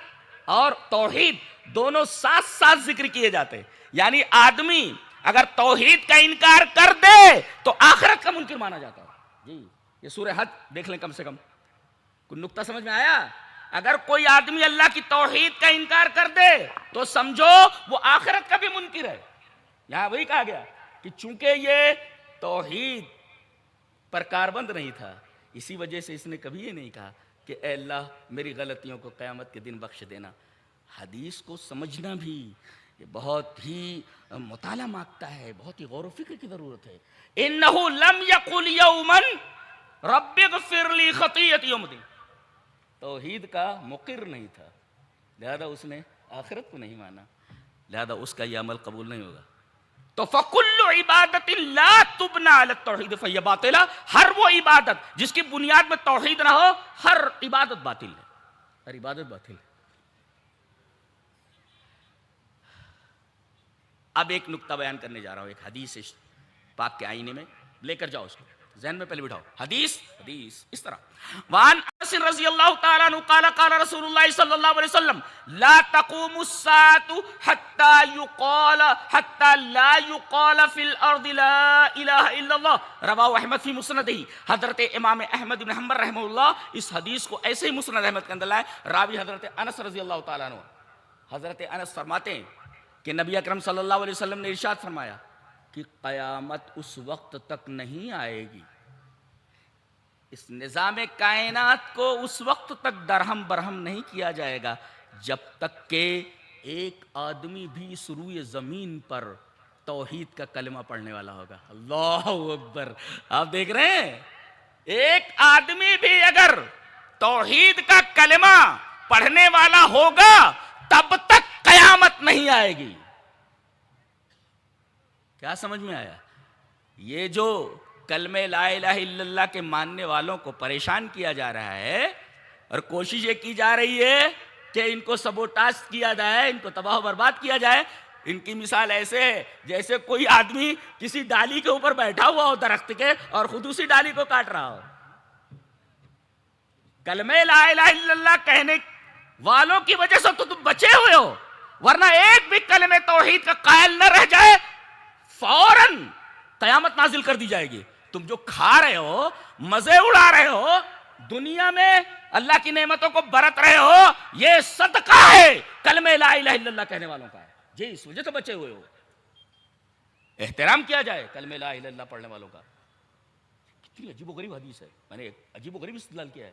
اور توحید دونوں ساتھ ساتھ ذکر کیے جاتے ہیں، یعنی آدمی اگر توحید کا انکار کر دے تو آخرت کا منکر مانا جاتا ہے۔ جی یہ سورہ حج دیکھ لیں، کم سے کم کوئی نقطہ سمجھ میں آیا؟ اگر کوئی آدمی اللہ کی توحید کا انکار کر دے تو سمجھو وہ آخرت کا بھی منکر ہے۔ یہاں وہی کہا گیا کہ چونکہ یہ توحید پر کاربند نہیں تھا، اسی وجہ سے اس نے کبھی یہ نہیں کہا کہ اے اللہ میری غلطیوں کو قیامت کے دن بخش دینا۔ حدیث کو سمجھنا بھی یہ بہت ہی مطالعہ مانگتا ہے، بہت ہی غور و فکر کی ضرورت ہے۔ انہو لم یقل یومن رب اغفر لی خطیئتی یوم الدین، توحید کا مقر نہیں تھا، لہذا اس نے آخرت کو نہیں مانا، لہذا اس کا یہ عمل قبول نہیں ہوگا۔ تو فَكُلُّ عِبَادَةٍ لَا تُبْنَى عَلَى التَّوْحِيدِ فَهِيَ باطِلَةٌ، ہر وہ عبادت جس کی بنیاد میں توحید نہ ہو، ہر عبادت باطل ہے، ہر عبادت باطل ہے۔ اب ایک نقطہ بیان کرنے جا رہا ہوں، ایک حدیث پاک کے آئینے میں لے کر جاؤ، اس کو ذہن میں پہلے بٹھاؤ. حدیث اس طرح وان انس رضی اللہ تعالی عنہ قال قال رسول اللہ صلی اللہ علیہ وسلم لا تقوم الساعة حتى لا يقال في الارض لا الہ الا اللہ رواہ احمد فی مسندہ. حضرت امام احمد بن حنبل رحمہ اللہ اس حدیث کو ایسے ہی مسند احمد کے اندر لائے. راوی حضرت انس رضی اللہ تعالی عنہ. حضرت انس فرماتے ہیں کہ نبی اکرم صلی اللہ علیہ وسلم نے ارشاد فرمایا کہ قیامت اس وقت تک نہیں آئے گی، اس نظام کائنات کو اس وقت تک درہم برہم نہیں کیا جائے گا جب تک کہ ایک آدمی بھی اس روئے زمین پر توحید کا کلمہ پڑھنے والا ہوگا. اللہ اکبر. آپ دیکھ رہے ہیں، ایک آدمی بھی اگر توحید کا کلمہ پڑھنے والا ہوگا تب تک قیامت نہیں آئے گی. کیا سمجھ میں آیا؟ یہ جو کلمہ لا الہ الا اللہ کے ماننے والوں کو پریشان کیا جا رہا ہے اور کوشش یہ کی جا رہی ہے کہ ان کو سبوٹاژ کیا جائے، ان کو تباہ و برباد کیا جائے. ان کی مثال ایسے ہے جیسے کوئی آدمی کسی ڈالی کے اوپر بیٹھا ہوا ہو درخت کے اور خود اسی ڈالی کو کاٹ رہا ہو. کلمہ لا الہ الا اللہ کہنے والوں کی وجہ سے تو تم بچے ہوئے ہو، ورنہ ایک بھی کلمہ توحید کا قائل نہ رہ جائے فوراً قیامت نازل کر دی جائے گی. تم جو کھا رہے ہو، مزے اڑا رہے ہو، دنیا میں اللہ کی نعمتوں کو برت رہے ہو، یہ صدقہ ہے کلمہ لا الہ الا اللہ کہنے والوں کا ہے. جی اس وجہ سے بچے ہوئے ہو. احترام کیا جائے کلمہ لا الہ الا اللہ پڑھنے والوں کا. کتنی عجیب و غریب حدیث ہے، میں نے ایک عجیب و غریب استدلال کیا ہے.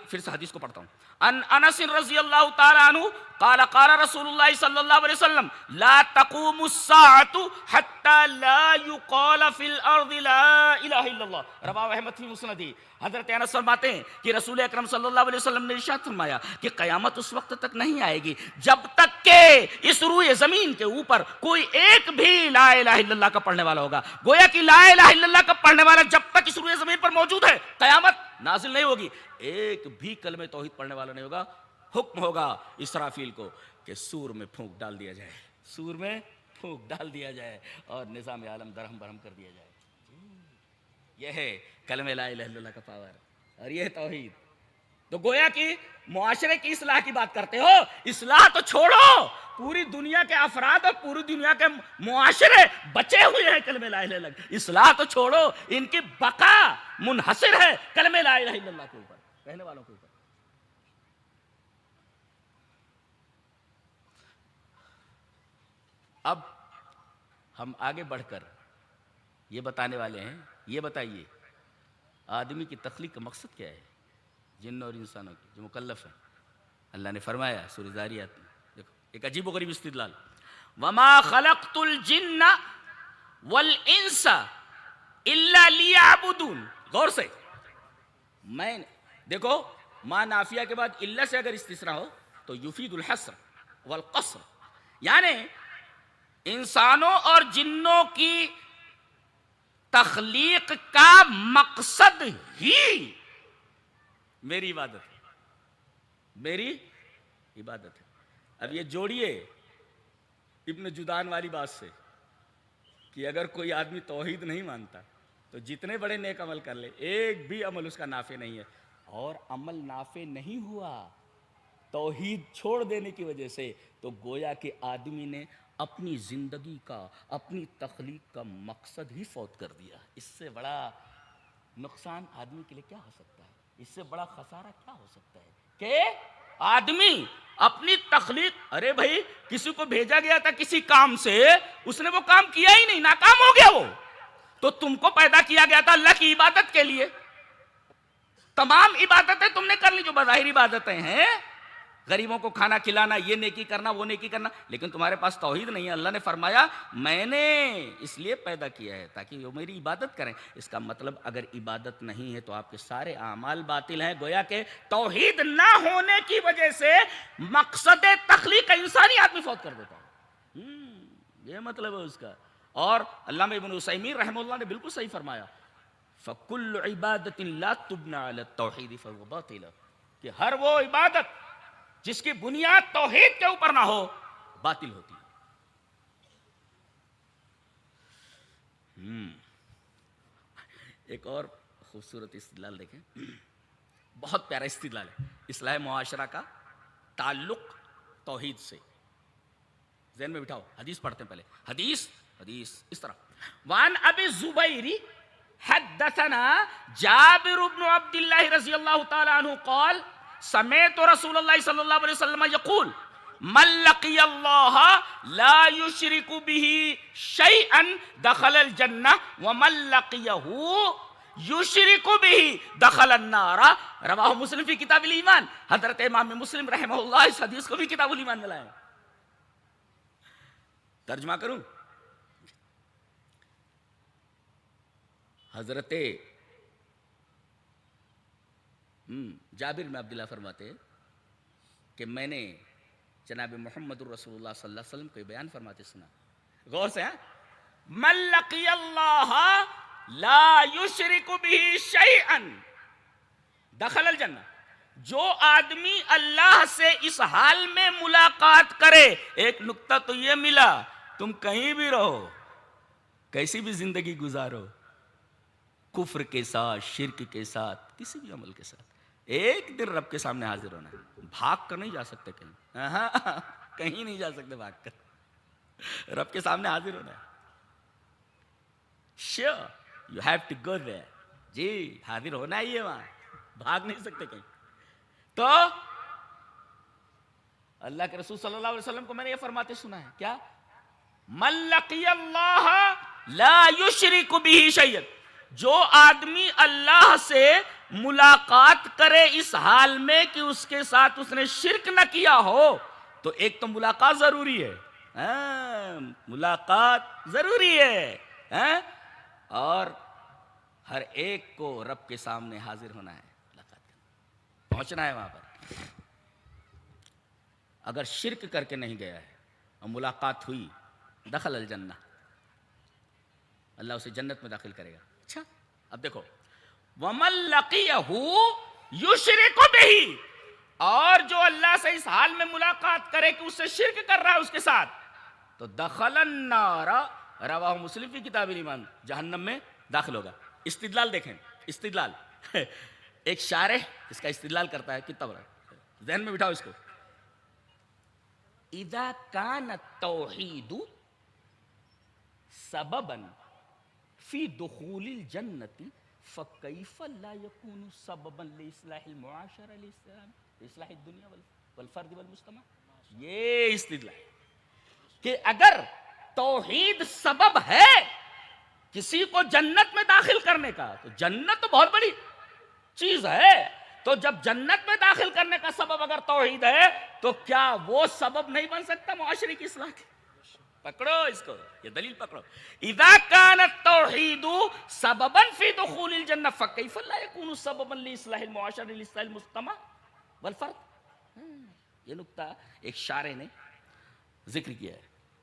پھر سے حدیث کو پڑھتا ہوں. ان انس رضی اللہ تعالی عنہ قال قال رسول اللہ صلی اللہ علیہ وسلم لا تقوم الساعة حتى لا يقال في الارض لا الہ الا اللہ رواہ احمد فی مسندہ. حضرت انس فرماتے ہیں کہ رسول اکرم صلی اللہ علیہ وسلم نے ارشاد فرمایا کہ قیامت اس وقت تک نہیں آئے گی جب تک کہ اس روئے زمین کے اوپر کوئی ایک بھی لا الہ الا اللہ کا پڑھنے والا ہوگا. گویا کہ لا الہ الا اللہ کا پڑھنے والا جب تک اس روئے زمین پر موجود ہے قیامت نازل نہیں ہوگی. ایک بھی کلمہ توحید پڑھنے والا نہیں ہوگا. حکم ہوگا اسرافیل کو کہ سور میں پھونک ڈال دیا جائے، سور میں پھونک ڈال دیا جائے اور نظام عالم درہم برہم کر دیا جائے. یہ ہے کلمہ لا الہ الا اللہ کا پاور اور یہ ہے توحید. تو گویا کہ معاشرے کی اصلاح کی بات کرتے ہو، اصلاح تو چھوڑو، پوری دنیا کے افراد اور پوری دنیا کے معاشرے بچے ہوئے ہیں کلمہ لا الہ الا اللہ. اصلاح تو چھوڑو، ان کی بقا منحصر ہے کلمہ لا الہ الا اللہ کے اوپر، کہنے والوں کے اوپر. اب ہم آگے بڑھ کر یہ بتانے والے ہیں، یہ بتائیے آدمی کی تخلیق کا مقصد کیا ہے؟ جن اور انسانوں کی جو مکلف ہیں. اللہ نے فرمایا سورہ ذاریات میں، دیکھو ایک عجیب و غریب استدلال. وما خلقت الجن والانس الا لیعبدون. غور سے میں دیکھو ما نافیہ کے بعد الا سے اگر استثناء ہو تو یفید الحصر والقصر، یعنی انسانوں اور جنوں کی تخلیق کا مقصد ہی میری عبادت ہے، میری عبادت ہے. اب یہ جوڑیے ابن جدعان والی بات سے کہ اگر کوئی آدمی توحید نہیں مانتا تو جتنے بڑے نیک عمل کر لے ایک بھی عمل اس کا نافع نہیں ہے. اور عمل نافع نہیں ہوا توحید چھوڑ دینے کی وجہ سے تو گویا کہ آدمی نے اپنی زندگی کا، اپنی تخلیق کا مقصد ہی فوت کر دیا. اس سے بڑا نقصان آدمی کے لیے کیا ہو سکتا ہے؟ اس سے بڑا خسارہ کیا ہو سکتا ہے کہ آدمی اپنی تخلیق، ارے بھائی کسی کو بھیجا گیا تھا کسی کام سے، اس نے وہ کام کیا ہی نہیں، ناکام ہو گیا وہ. تو تم کو پیدا کیا گیا تھا اللہ کی عبادت کے لیے، تمام عبادتیں تم نے کر لی جو بظاہر عبادتیں ہیں، غریبوں کو کھانا کھلانا، یہ نیکی کرنا، وہ نیکی کرنا، لیکن تمہارے پاس توحید نہیں ہے. اللہ نے فرمایا میں نے اس لیے پیدا کیا ہے تاکہ وہ میری عبادت کریں. اس کا مطلب اگر عبادت نہیں ہے تو آپ کے سارے اعمال باطل ہیں. گویا کہ توحید نہ ہونے کی وجہ سے مقصد تخلیق انسانی آدمی فوت کر دیتا ہے. یہ مطلب ہے اس کا. اور علامہ ابن عثیمین رحمہ اللہ نے بالکل صحیح فرمایا فَكُلُّ عِبَادَةٍ لَا تُبْنَى عَلَى التَّوْحِيدِ فَهُوَ بَاطِلٌ، کہ ہر وہ عبادت جس کی بنیاد توحید کے اوپر نہ ہو باطل ہوتی ہے. ایک اور خوبصورت استدلال دیکھیں، بہت پیارا استدلال ہے، اصلاح معاشرہ کا تعلق توحید سے. ذہن میں بٹھاؤ، حدیث پڑھتے ہیں پہلے. حدیث اس طرح. وان ابی الزبیر حدثنا جابر بن عبد الله رضی اللہ تعالی عنہ قال سمعت رسول اللہ صلی اللہ علیہ وسلم یقول من لقی اللہ لا یشرک به شیئا دخل الجنہ ومن لقیہ یشرک به دخل النار. رواہ مسلم فی کتاب الایمان. حضرت امام مسلم رحمہ اللہ اس حدیث کو بھی کتاب الایمان میں لائے. ترجمہ کروں؟ حضرت جابر بن عبداللہ فرماتے ہیں کہ میں نے جناب محمد الرسول اللہ صلی اللہ علیہ وسلم کو بیان فرماتے سنا. غور سے ہیں. من لقی اللہ لا یشرک به شیئا دخل الجنہ. جو آدمی اللہ سے اس حال میں ملاقات کرے، ایک نکتہ تو یہ ملا، تم کہیں بھی رہو، کیسی بھی زندگی گزارو، کفر کے ساتھ، شرک کے ساتھ، کسی بھی عمل کے ساتھ، ایک دن رب کے سامنے حاضر ہونا ہے. بھاگ کر نہیں جا سکتے کہیں، کہیں نہیں جا سکتے بھاگ کر، رب کے سامنے حاضر ہونا ہے. Sure, you have to go there. جی حاضر ہونا ہی ہے وہاں، بھاگ نہیں سکتے کہیں. تو اللہ کے رسول صلی اللہ علیہ وسلم کو میں نے یہ فرماتے سنا ہے کیا؟ من لقی اللہ لا یشرک به شیئا. جو آدمی اللہ سے ملاقات کرے اس حال میں کہ اس کے ساتھ اس نے شرک نہ کیا ہو، تو ایک تو ملاقات ضروری ہے، ملاقات ضروری ہے، اور ہر ایک کو رب کے سامنے حاضر ہونا ہے، ملاقات کرنا، پہنچنا ہے وہاں پر. اگر شرک کر کے نہیں گیا ہے اور ملاقات ہوئی، دخل الجنہ، اللہ اسے جنت میں داخل کرے گا. اچھا اب دیکھو، وَمَن لَقِيَهُ يُشْرِكُ بِهِ. اور جو اللہ سے اس حال میں ملاقات کرے کہ اس سے شرک کر رہا ہے اس کے ساتھ، تو دخل النار. رواہ مسلم فی کتاب الایمان. جہنم میں داخل ہوگا. استدلال دیکھیں، استدلال ایک شارح اس کا استدلال کرتا ہے کتنا بڑا، ذہن میں بٹھاؤ اس کو. اذا كان التوحید سببا فی دخول الجنة فكيف لا يكون سببا لإصلاح المعاشرة لإصلاح الدنيا والفرد والمجتمع. یہ استدلال کہ اگر توحید سبب ہے کسی کو جنت میں داخل کرنے کا، تو جنت تو بہت بڑی چیز ہے، تو جب جنت میں داخل کرنے کا سبب اگر توحید ہے، تو کیا وہ سبب نہیں بن سکتا معاشرے کی اصلاح کی؟ پکڑو اس کو، یہ دلیل پکڑو. اذا كان التوحید سببا فی دخول الجنہ فکیف لا یکون سببا لاصلاح المعاشرہ لاصلاح المجتمع والفرد. یہ نکتہ ایک شارح نے ذکر کیا ہے،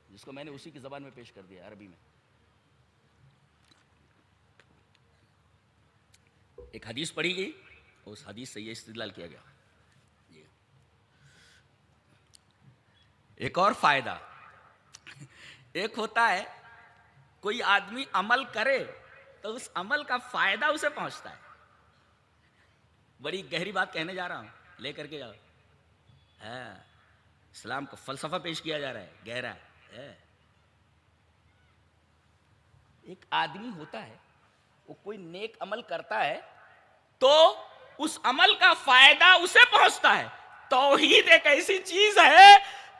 جس کو میں نے اسی کی زبان میں پیش کر دیا عربی میں. ایک حدیث پڑھی گئی، اس حدیث سے یہ استدلال کیا گیا. ایک اور فائدہ، ایک ہوتا ہے کوئی آدمی عمل کرے تو اس عمل کا فائدہ اسے پہنچتا ہے. بڑی گہری بات کہنے جا رہا ہوں، لے کر کے جاؤ. اسلام کا فلسفہ پیش کیا جا رہا ہے، گہرا ہے. ایک آدمی ہوتا ہے، وہ کوئی نیک عمل کرتا ہے تو اس عمل کا فائدہ اسے پہنچتا ہے. توحید ایک ایسی چیز ہے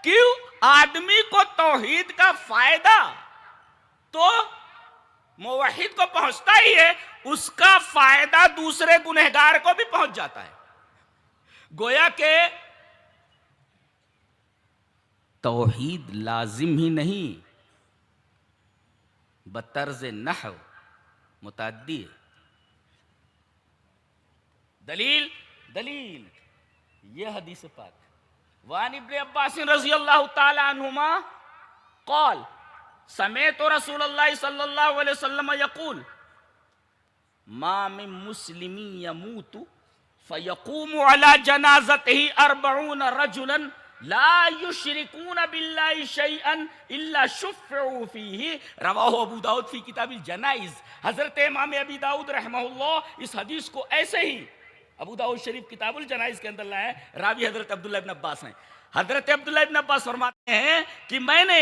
کہ آدمی کو توحید کا فائدہ تو موحد کو پہنچتا ہی ہے، اس کا فائدہ دوسرے گنہگار کو بھی پہنچ جاتا ہے. گویا کہ توحید لازم ہی نہیں، بطرز نحو متعدی ہے. دلیل یہ حدیث پاک. وعن ابن عباس رضی اللہ تعالی عنہما قال سمعت رسول اللہ صلی اللہ علیہ وسلم یقول ما من مسلم يموت فيقوم على جنازته 40 رجلا لا یشرکون باللہ شیئا الا شفعوا فیہ، رواہ ابو داؤد فی کتاب الجنائز۔ حضرت امام ابی داؤد رحمہ اللہ اس حدیث کو ایسے ہی ابو داؤد شریف کتاب الجنائز کے اندر لائے، راوی حضرت عبداللہ ابن عباس ہیں۔ حضرت عبداللہ ابن عباس فرماتے ہیں کہ میں نے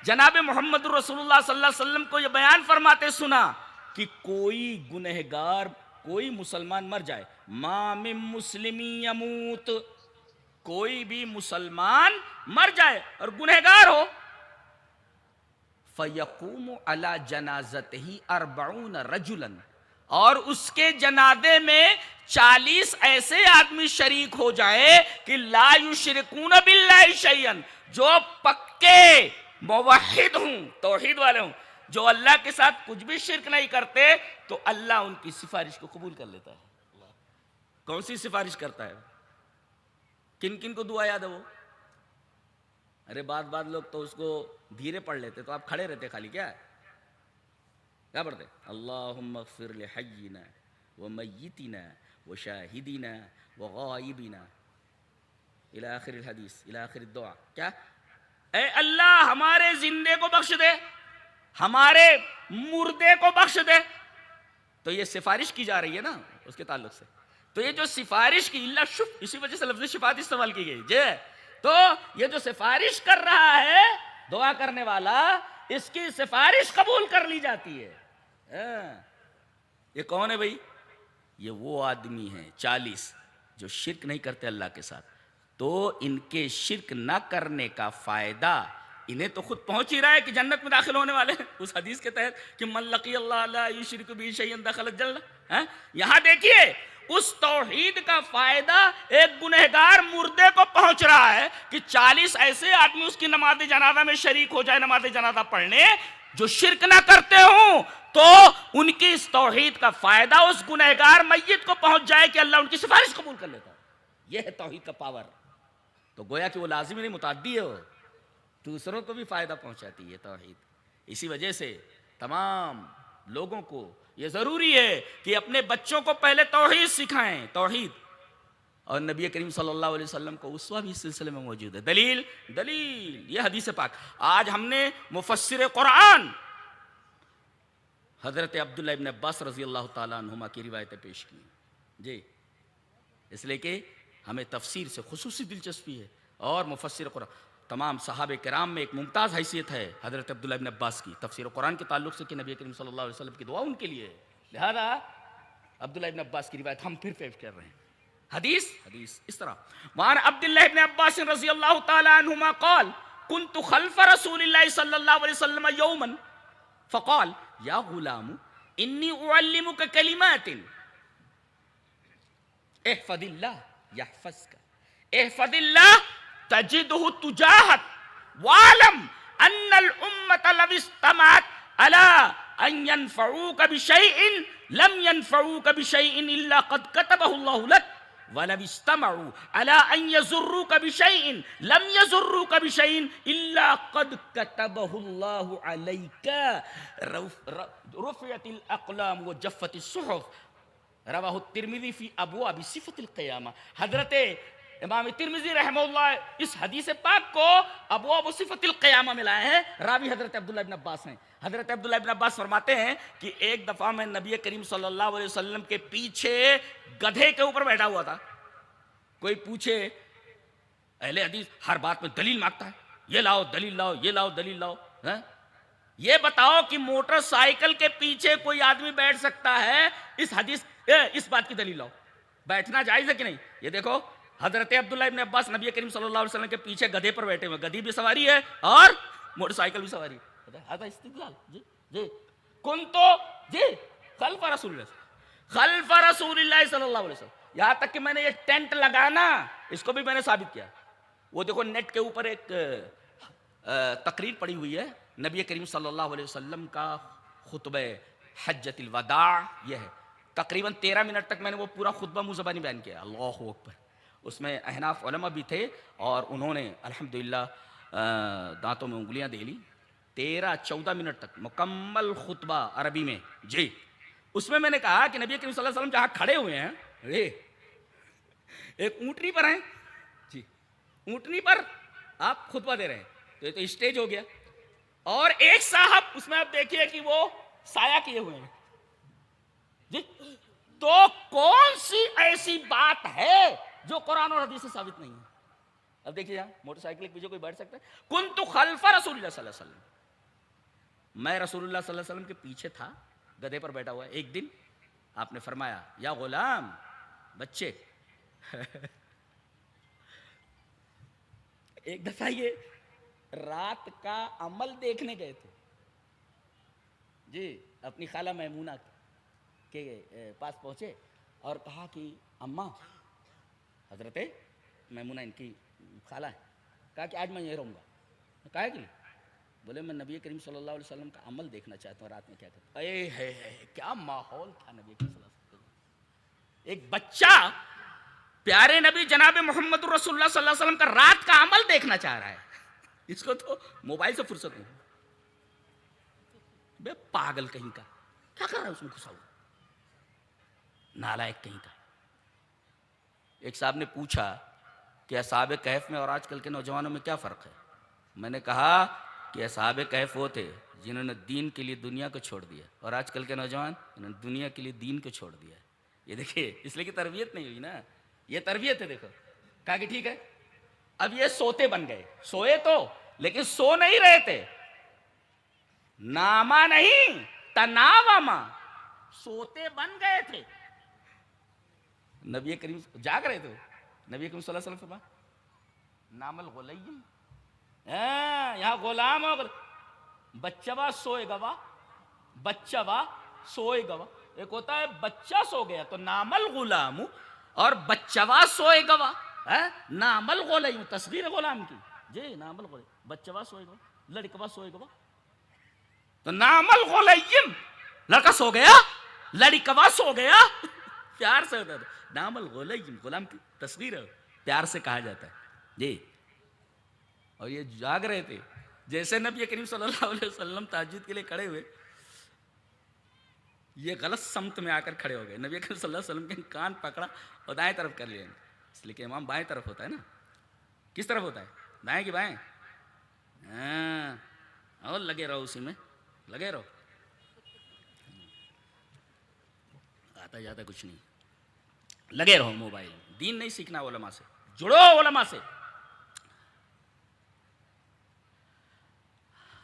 جناب محمد رسول اللہ صلی اللہ علیہ وسلم کو یہ بیان فرماتے سنا کہ کوئی گنہگار، کوئی مسلمان مر جائے، ما من مسلمی یموت، کوئی بھی مسلمان مر جائے اور گنہگار ہو، فَيَقُومُ عَلَى جَنَازَتِهِ 40 رَجُلًا، اور اس کے جنازے میں 40 ایسے آدمی شریک ہو جائے کہ لا یشرکون باللہ شیئا، جو پکے موحد ہوں، توحید والے ہوں، جو اللہ کے ساتھ کچھ بھی شرک نہیں کرتے، تو اللہ ان کی سفارش کو قبول کر لیتا ہے۔ کون سی سفارش کرتا ہے؟ کن کن کو دعا یاد ہے وہ؟ ارے بعض لوگ تو اس کو دھیرے پڑھ لیتے، تو آپ کھڑے رہتے خالی، کیا پڑھتے؟ اللہم اغفر لحینا ومیتنا وشاہدنا وغائبنا الی آخر الحدیث، الی آخر الدعا۔ کیا؟ اے اللہ ہمارے زندے کو بخش دے، ہمارے مردے کو بخش دے۔ تو یہ سفارش کی جا رہی ہے نا اس کے تعلق سے، تو یہ جو سفارش کی اللہ شف، اسی وجہ سے لفظ شفاعت استعمال کی گئی جی۔ تو یہ جو سفارش کر رہا ہے دعا کرنے والا، اس کی سفارش قبول کر لی جاتی ہے۔ یہ کون ہے بھائی؟ یہ وہ آدمی ہیں 40 جو شرک نہیں کرتے اللہ کے ساتھ، تو ان کے شرک نہ کرنے کا فائدہ انہیں تو خود پہنچ ہی رہا ہے کہ جنت میں داخل ہونے والے ہیں اس حدیث کے تحت کہ من لقی اللہ لا یشرک بہ شیئا دخل الجنہ۔ یہاں دیکھیے اس توحید کا فائدہ ایک گنہگار مردے کو پہنچ رہا ہے کہ 40 ایسے آدمی اس کی نماز جنازہ میں شریک ہو جائے، نماز جنازہ پڑھنے، جو شرک نہ کرتے ہوں، تو ان کی اس توحید کا فائدہ اس گنہگار میت کو پہنچ جائے کہ اللہ ان کی سفارش قبول کر لیتا ہے۔ یہ ہے توحید کا پاور۔ تو گویا کہ وہ لازمی نہیں، متعدی ہے، وہ دوسروں کو بھی فائدہ پہنچاتی ہے توحید۔ اسی وجہ سے تمام لوگوں کو یہ ضروری ہے کہ اپنے بچوں کو پہلے توحید سکھائیں، توحید، اور نبی کریم صلی اللہ علیہ وسلم کو اسوہ بھی اس سلسلے میں موجود ہے۔ دلیل یہ حدیث پاک۔ آج ہم نے مفسر قرآن حضرت عبداللہ ابن عباس رضی اللہ تعالیٰ عنہما کی روایتیں پیش کی جی، اس لیے کہ ہمیں تفسیر سے خصوصی دلچسپی ہے، اور مفسر قرآن تمام صحابہ کرام میں ایک ممتاز حیثیت ہے حضرت عبداللہ ابن عباس کی تفسیر قرآن کے تعلق سے کہ نبی کریم صلی اللہ علیہ وسلم کی دعا ان کے لیے ہے۔ لہذا عبداللہ ابن عباس کی روایت ہم پھر پیش کر رہے ہیں۔ حدیث اس طرح، وعن عبداللہ ابن عباس رضی اللہ تعالی عنہما قال كنت خلف رسول اللہ صلی اللہ علیہ وسلم یوما فقال یا غلام انی اعلمک کلمات احفظ اللہ یحفظک، احفظ اللہ تجدہ تجاہک، وعلم ان الامت لو استمعت على ان ينفعوك بشيء لم ينفعوك بشيء الا قد كتبه الله لك، ولو استمعوا على ان يضروك بشيء لم يضروك بشيء الا قد كتبه الله عليك، رفعت الاقلام وجفت الصحف، رواہ الترمذی فی ابواب صفۃ القیامہ۔ حضرت امام ترمذی رحمہ اللہ اس حدیث پاک کو ابواب صفۃ القیامہ میں لائے ہیں، راوی حضرت عبداللہ ابن عباس ہیں۔ حضرت عبداللہ ابن عباس فرماتے ہیں کہ ایک دفعہ میں نبی کریم صلی اللہ علیہ وسلم کے پیچھے گدھے کے اوپر بیٹھا ہوا تھا۔ کوئی پوچھے، اہل حدیث ہر بات میں دلیل مانگتا ہے، یہ لاؤ دلیل لاؤ، یہ لاؤ دلیل لاؤ، یہ بتاؤ کہ موٹر سائیکل کے پیچھے کوئی آدمی بیٹھ سکتا ہے، اس بات کی دلیل لاؤ، بیٹھنا جائز ہے کہ نہیں؟ یہ دیکھو حضرت عبداللہ ابن عباس نبی کریم صلی اللہ علیہ وسلم کے پیچھے گدھے پر بیٹھے ہوئے، گدھی بھی سواری ہے اور موٹر سائیکل بھی سواری ہے، ہذا استدلال جی کنتو جی خلف رسول اللہ صلی اللہ علیہ وسلم، یہاں تک کہ میں نے یہ ٹینٹ لگانا اس کو بھی میں نے ثابت کیا۔ وہ دیکھو نیٹ کے اوپر ایک تقریر پڑی ہوئی ہے، نبی کریم صلی اللہ علیہ وسلم کا خطبہ حجۃ الوداع، یہ ہے تقریباً 13 منٹ تک میں نے وہ پورا خطبہ منہ زبانی بیان کیا، اللہ اکبر۔ اس میں احناف علماء بھی تھے اور انہوں نے الحمدللہ دانتوں میں انگلیاں دے لی، 13-14 منٹ تک مکمل خطبہ عربی میں جی۔ اس میں نے کہا کہ نبی کریم صلی اللہ علیہ وسلم جہاں کھڑے ہوئے ہیں ایک اونٹنی پر ہیں جی، اونٹنی پر آپ خطبہ دے رہے ہیں تو یہ تو اسٹیج ہو گیا، اور ایک صاحب اس میں آپ دیکھیے کہ وہ سایہ کیے ہوئے ہیں جی، تو کون سی ایسی بات ہے جو قرآن اور حدیث سے ثابت نہیں ہے؟ اب دیکھیے یہاں موٹر سائیکل کے پیچھے کوئی بیٹھ سکتا ہے؟ کنت خلف رسول اللہ صلی اللہ علیہ وسلم، میں رسول اللہ صلی اللہ علیہ وسلم کے پیچھے تھا، گدھے پر بیٹھا ہوا ہے۔ ایک دن آپ نے فرمایا یا غلام، بچے ایک دفعہ یہ رات کا عمل دیکھنے گئے تھے جی، اپنی خالہ میمونہ کے پاس پہنچے اور کہا کہ اماں، حضرت میمونہ ان کی خالہ ہے، کہا کہ آج میں یہ رہوں گا۔ کہا کہ بولے میں نبی کریم صلی اللہ علیہ وسلم کا عمل دیکھنا چاہتا ہوں، رات میں کیا کرتا۔ اے ہے کیا ماحول تھا نبی کریم صلی اللہ علیہ وسلم، ایک بچہ پیارے نبی جناب محمد رسول اللہ صلی اللہ علیہ وسلم کا رات کا عمل دیکھنا چاہ رہا ہے، اس کو تو موبائل سے فرصت نہیں۔ بے پاگل کہیں کا، کیا کر رہا ہے اس میں گھسا ہوا، نالائق کہیں کا۔ ایک صاحب نے پوچھا کہ اصحاب کہف میں اور آج کل کے نوجوانوں میں کیا فرق ہے؟ میں نے کہا کہ اصحاب کہف وہ تھے جنہوں نے دین کے لیے دنیا کو چھوڑ دیا، اور آج کل کے نوجوان انہوں نے دنیا کے لیے دین کو چھوڑ دیا۔ یہ دیکھیے، اس لیے کہ تربیت نہیں ہوئی نا، یہ تربیت ہے۔ دیکھو کہا کہ ٹھیک ہے، اب یہ سوتے بن گئے، سوئے تو لیکن سو نہیں رہے تھے، ناما نہیں تناوما، سوتے بن گئے تھے۔ نبی کریم جاگ رہے تھے، نبی کریم صلی اللہ علیہ وسلم فرمایا نام الغلیم، یہاں غلام ہو، بچہ سوئے گوا، بچہ سوئے گوا۔ ایک ہوتا ہے بچہ سو گیا تو نام الغلام، اور بچہ سوئے گوا نام الغلیم، تصغیر غلام کی جی، نام الغلیم، بچہ سوئے گوا، لڑکوا سوئے گوا تو نام الغلیم، لڑکا سو گیا، لڑکوا سو گیا، پیار سے ہوتا ہے نام الغلیم، غلام کی تصغیر ہے، پیار سے کہا جاتا ہے جی۔ اور یہ جاگ رہے تھے، جیسے نبی کریم صلی اللہ علیہ وسلم تہجد کے لیے کھڑے ہوئے، یہ غلط سمت میں آ کر کھڑے ہو گئے۔ نبی کریم صلی اللہ علیہ وسلم کے کان پکڑا اور دائیں طرف کر لیا، اس لیے کہ امام بائیں طرف ہوتا ہے نا۔ کس طرف ہوتا ہے؟ دائیں کی بائیں؟ اور لگے رہو اسی میں، لگے رہو، آتا جاتا کچھ نہیں، لگے رہو موبائل۔ دین نہیں سیکھنا علماء سے، جڑو علماء سے۔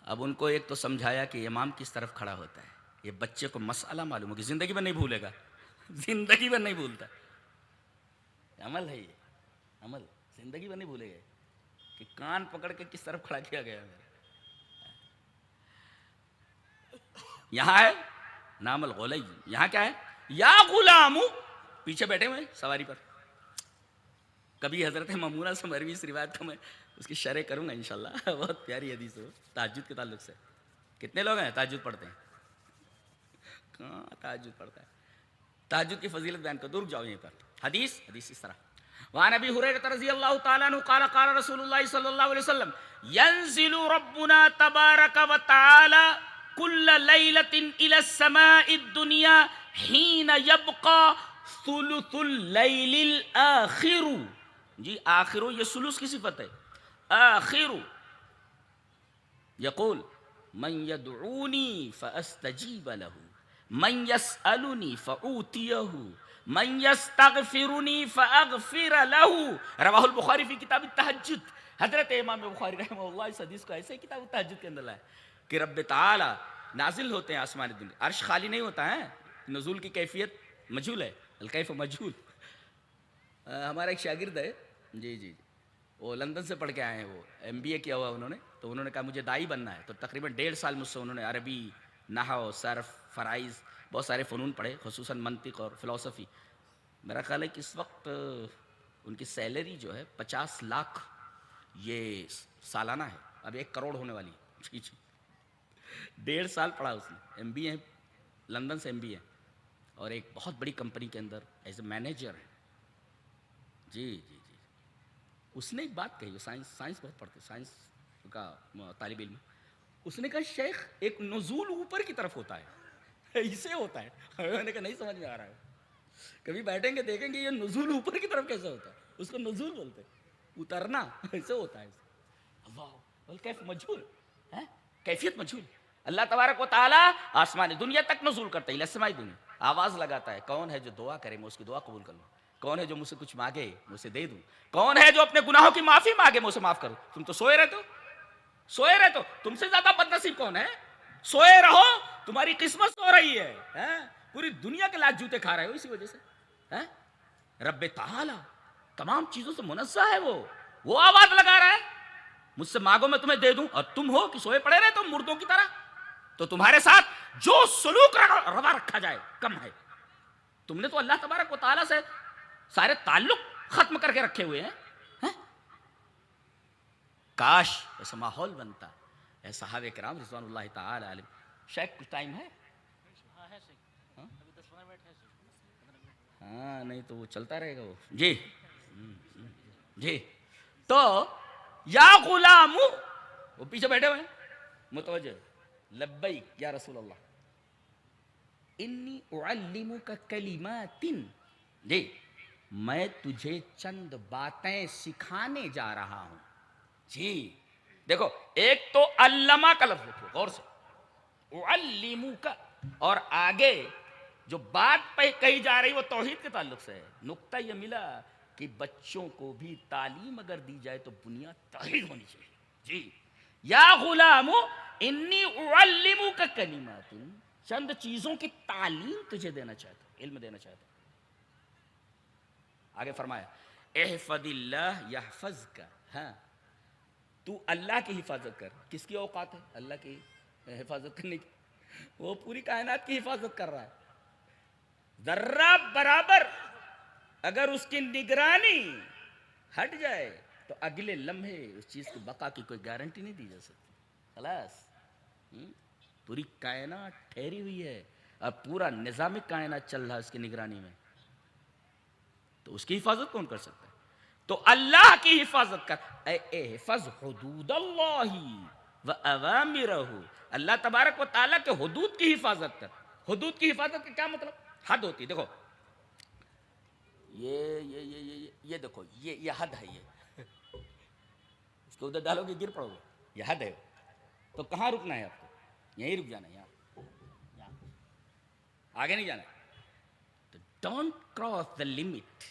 اب ان کو ایک تو سمجھایا کہ امام کس طرف کھڑا ہوتا ہے، یہ بچے کو مسئلہ معلوم ہو کہ زندگی میں نہیں بھولے گا، زندگی میں نہیں بھولتا، عمل ہے یہ، عمل زندگی میں نہیں بھولے گا کہ کان پکڑ کے کس طرف کھڑا کیا گیا ہے۔ یہاں ہے نام الغلیم، یہاں کیا ہے یا غلام، پیچھے بیٹھے ہوئے سواری پر۔ کبھی حضرت ممونہ سے مروی اس روایت کو میں اس کی شرح کروں گا انشاءاللہ، بہت پیاری حدیث ہے تہجد کے تعلق سے۔ کتنے لوگ ہیں تہجد پڑھتے ہیں؟ کہاں تہجد پڑھتا ہے؟ تہجد کی فضیلت بیان کر دور جاؤ یہیں پر۔ حدیث اس طرح، وعن ابی ہریرہ رضی اللہ تعالیٰ عنہ قال قال رسول اللہ صلی اللہ علیہ وسلم ينزل ربنا تبارک و تعالی كل لیلۃ الى السماء الدنیا حین یبقى ثلث اللیل الاخر۔ جی آخر، یہ ثلث کی صفت ہے، آخر، یقول من یدعونی فاستجیب له، من یسألنی فأوتیہ، من یستغفرنی فاغفر له۔ رواہ البخاری فی کتاب التہجد۔ حضرت امام بخاری رحمہ اللہ اس حدیث کو ایسے ہی کتاب التہجد کے اندر لائے کہ رب تعالی نازل ہوتے ہیں آسمان دنیا، عرش خالی نہیں ہوتا ہے، نزول کی کیفیت مجہول ہے، الکیف مجہول۔ ہمارا ایک شاگرد ہے جی، وہ لندن سے پڑھ کے آئے ہیں، وہ MBA کیا ہوا انہوں نے، تو انہوں نے کہا مجھے دائی بننا ہے، تو تقریباً 1.5 سال مجھ سے انہوں نے عربی، نحو، صرف، فرائض، بہت سارے فنون پڑھے، خصوصاً منطق اور فلسفی۔ میرا خیال ہے کہ اس وقت ان کی سیلری جو ہے 50 لاکھ یہ سالانہ ہے، اب 1 کروڑ ہونے والی ہے۔ جی 1.5 سال پڑھا اس نے، MBA لندن سے MBA، اور ایک بہت بڑی کمپنی کے اندر ایز اے مینیجر ہے جی۔ اس نے ایک بات کہی، سائنس بہت پڑھتے، سائنس کا طالب علم، اس نے کہا شیخ ایک نزول اوپر کی طرف ہوتا ہے، اسے ہوتا ہے۔ میں نے کہا نہیں سمجھ میں آ رہا ہے، کبھی بیٹھیں گے دیکھیں گے یہ نزول اوپر کی طرف کیسے ہوتا ہے، اس کو نزول بولتے ہیں، اترنا، ایسے ہوتا ہے۔ اللہ والکیف مجہول ہے، کیفیت مجہول. اللہ تبارک و تعالیٰ آسمانی دنیا تک نزول کرتا ہے، السمائی دنیا، آواز لگاتا ہے کون ہے جو دعا کرے میں اس کی دعا قبول کر لوں، کون ہے جو مجھ سے کچھ مانگے میں اسے دے دوں، کون ہے جو اپنے گناہوں کی معافی مانگے میں اسے معاف کروں. تم تو سوئے رہتے ہو، سوئے رہتے ہو. تم سے زیادہ بد نصیب کون ہے؟ سوئے رہو، تمہاری قسمت سو رہی ہے. پوری دنیا کے لاکھ جوتے کھا رہے ہو اسی وجہ سے. رب تعالی تمام چیزوں سے منزہ ہے، وہ آواز لگا رہا ہے مجھ سے مانگو میں تمہیں دے دوں، اور تم ہو کہ سوئے پڑے رہتے ہو مردوں کی طرح. تو تمہارے ساتھ جو سلوک روا رکھا جائے کم ہے. تم نے تو اللہ تبارک و تعالیٰ سے سارے تعلق ختم کر کے رکھے ہوئے ہیں. کاش ایسا ماحول بنتا اے صحابہ کرام رضوان اللہ تعالی علیہ. شاید کچھ ٹائم ہے؟ ہاں نہیں تو وہ چلتا رہے گا وہ. جی جی تو یا غلام، وہ پیچھے بیٹھے ہوئے ہیں متوجہ. لبیک یا رسول اللہ، انی اعلمک کلمات، جی میں تجھے چند باتیں سکھانے جا رہا ہوں. جی دیکھو، ایک تو علمہ کا لفظ دیکھو غور سے، اعلمک، اور آگے جو بات پہ کہی جا رہی وہ توحید کے تعلق سے ہے. نقطہ یہ ملا کہ بچوں کو بھی تعلیم اگر دی جائے تو بنیاد توحید ہونی چاہیے. جی یا غلام انی اعلمک کلمات، چند چیزوں کی تعلیم تجھے دینا چاہتا ہوں، علم دینا چاہتا ہوں. آگے فرمایا احفظ اللہ یحفظک. ہاں تو اللہ کی حفاظت کر. کس کی اوقات ہے اللہ کی حفاظت کرنے کی؟ وہ پوری کائنات کی حفاظت کر رہا ہے. ذرہ برابر اگر اس کی نگرانی ہٹ جائے تو اگلے لمحے اس چیز کی بقا کی کوئی گارنٹی نہیں دی جا سکتی. خلاص پوری کائنات ٹھہری ہوئی ہے، اب پورا نظام کائنات چل رہا ہے اس کی نگرانی میں، تو اس کی حفاظت کون کر سکتا ہے؟ تو اللہ کی حفاظت کر. احفظ حدود اللہ و اوامرہ، اللہ تبارک و تعالیٰ کے حدود کی حفاظت کر. حدود کی حفاظت کا کیا مطلب؟ حد ہوتی ہے، دیکھو یہ دیکھو یہ حد ہے، یہ اس کو ادھر ڈالو گے گر پڑو گے، یہ حد ہے. تو کہاں رکنا ہے آپ کو؟ یہیں رک جانا ہے، یہاں آگے نہیں جانا. تو don't cross the limit.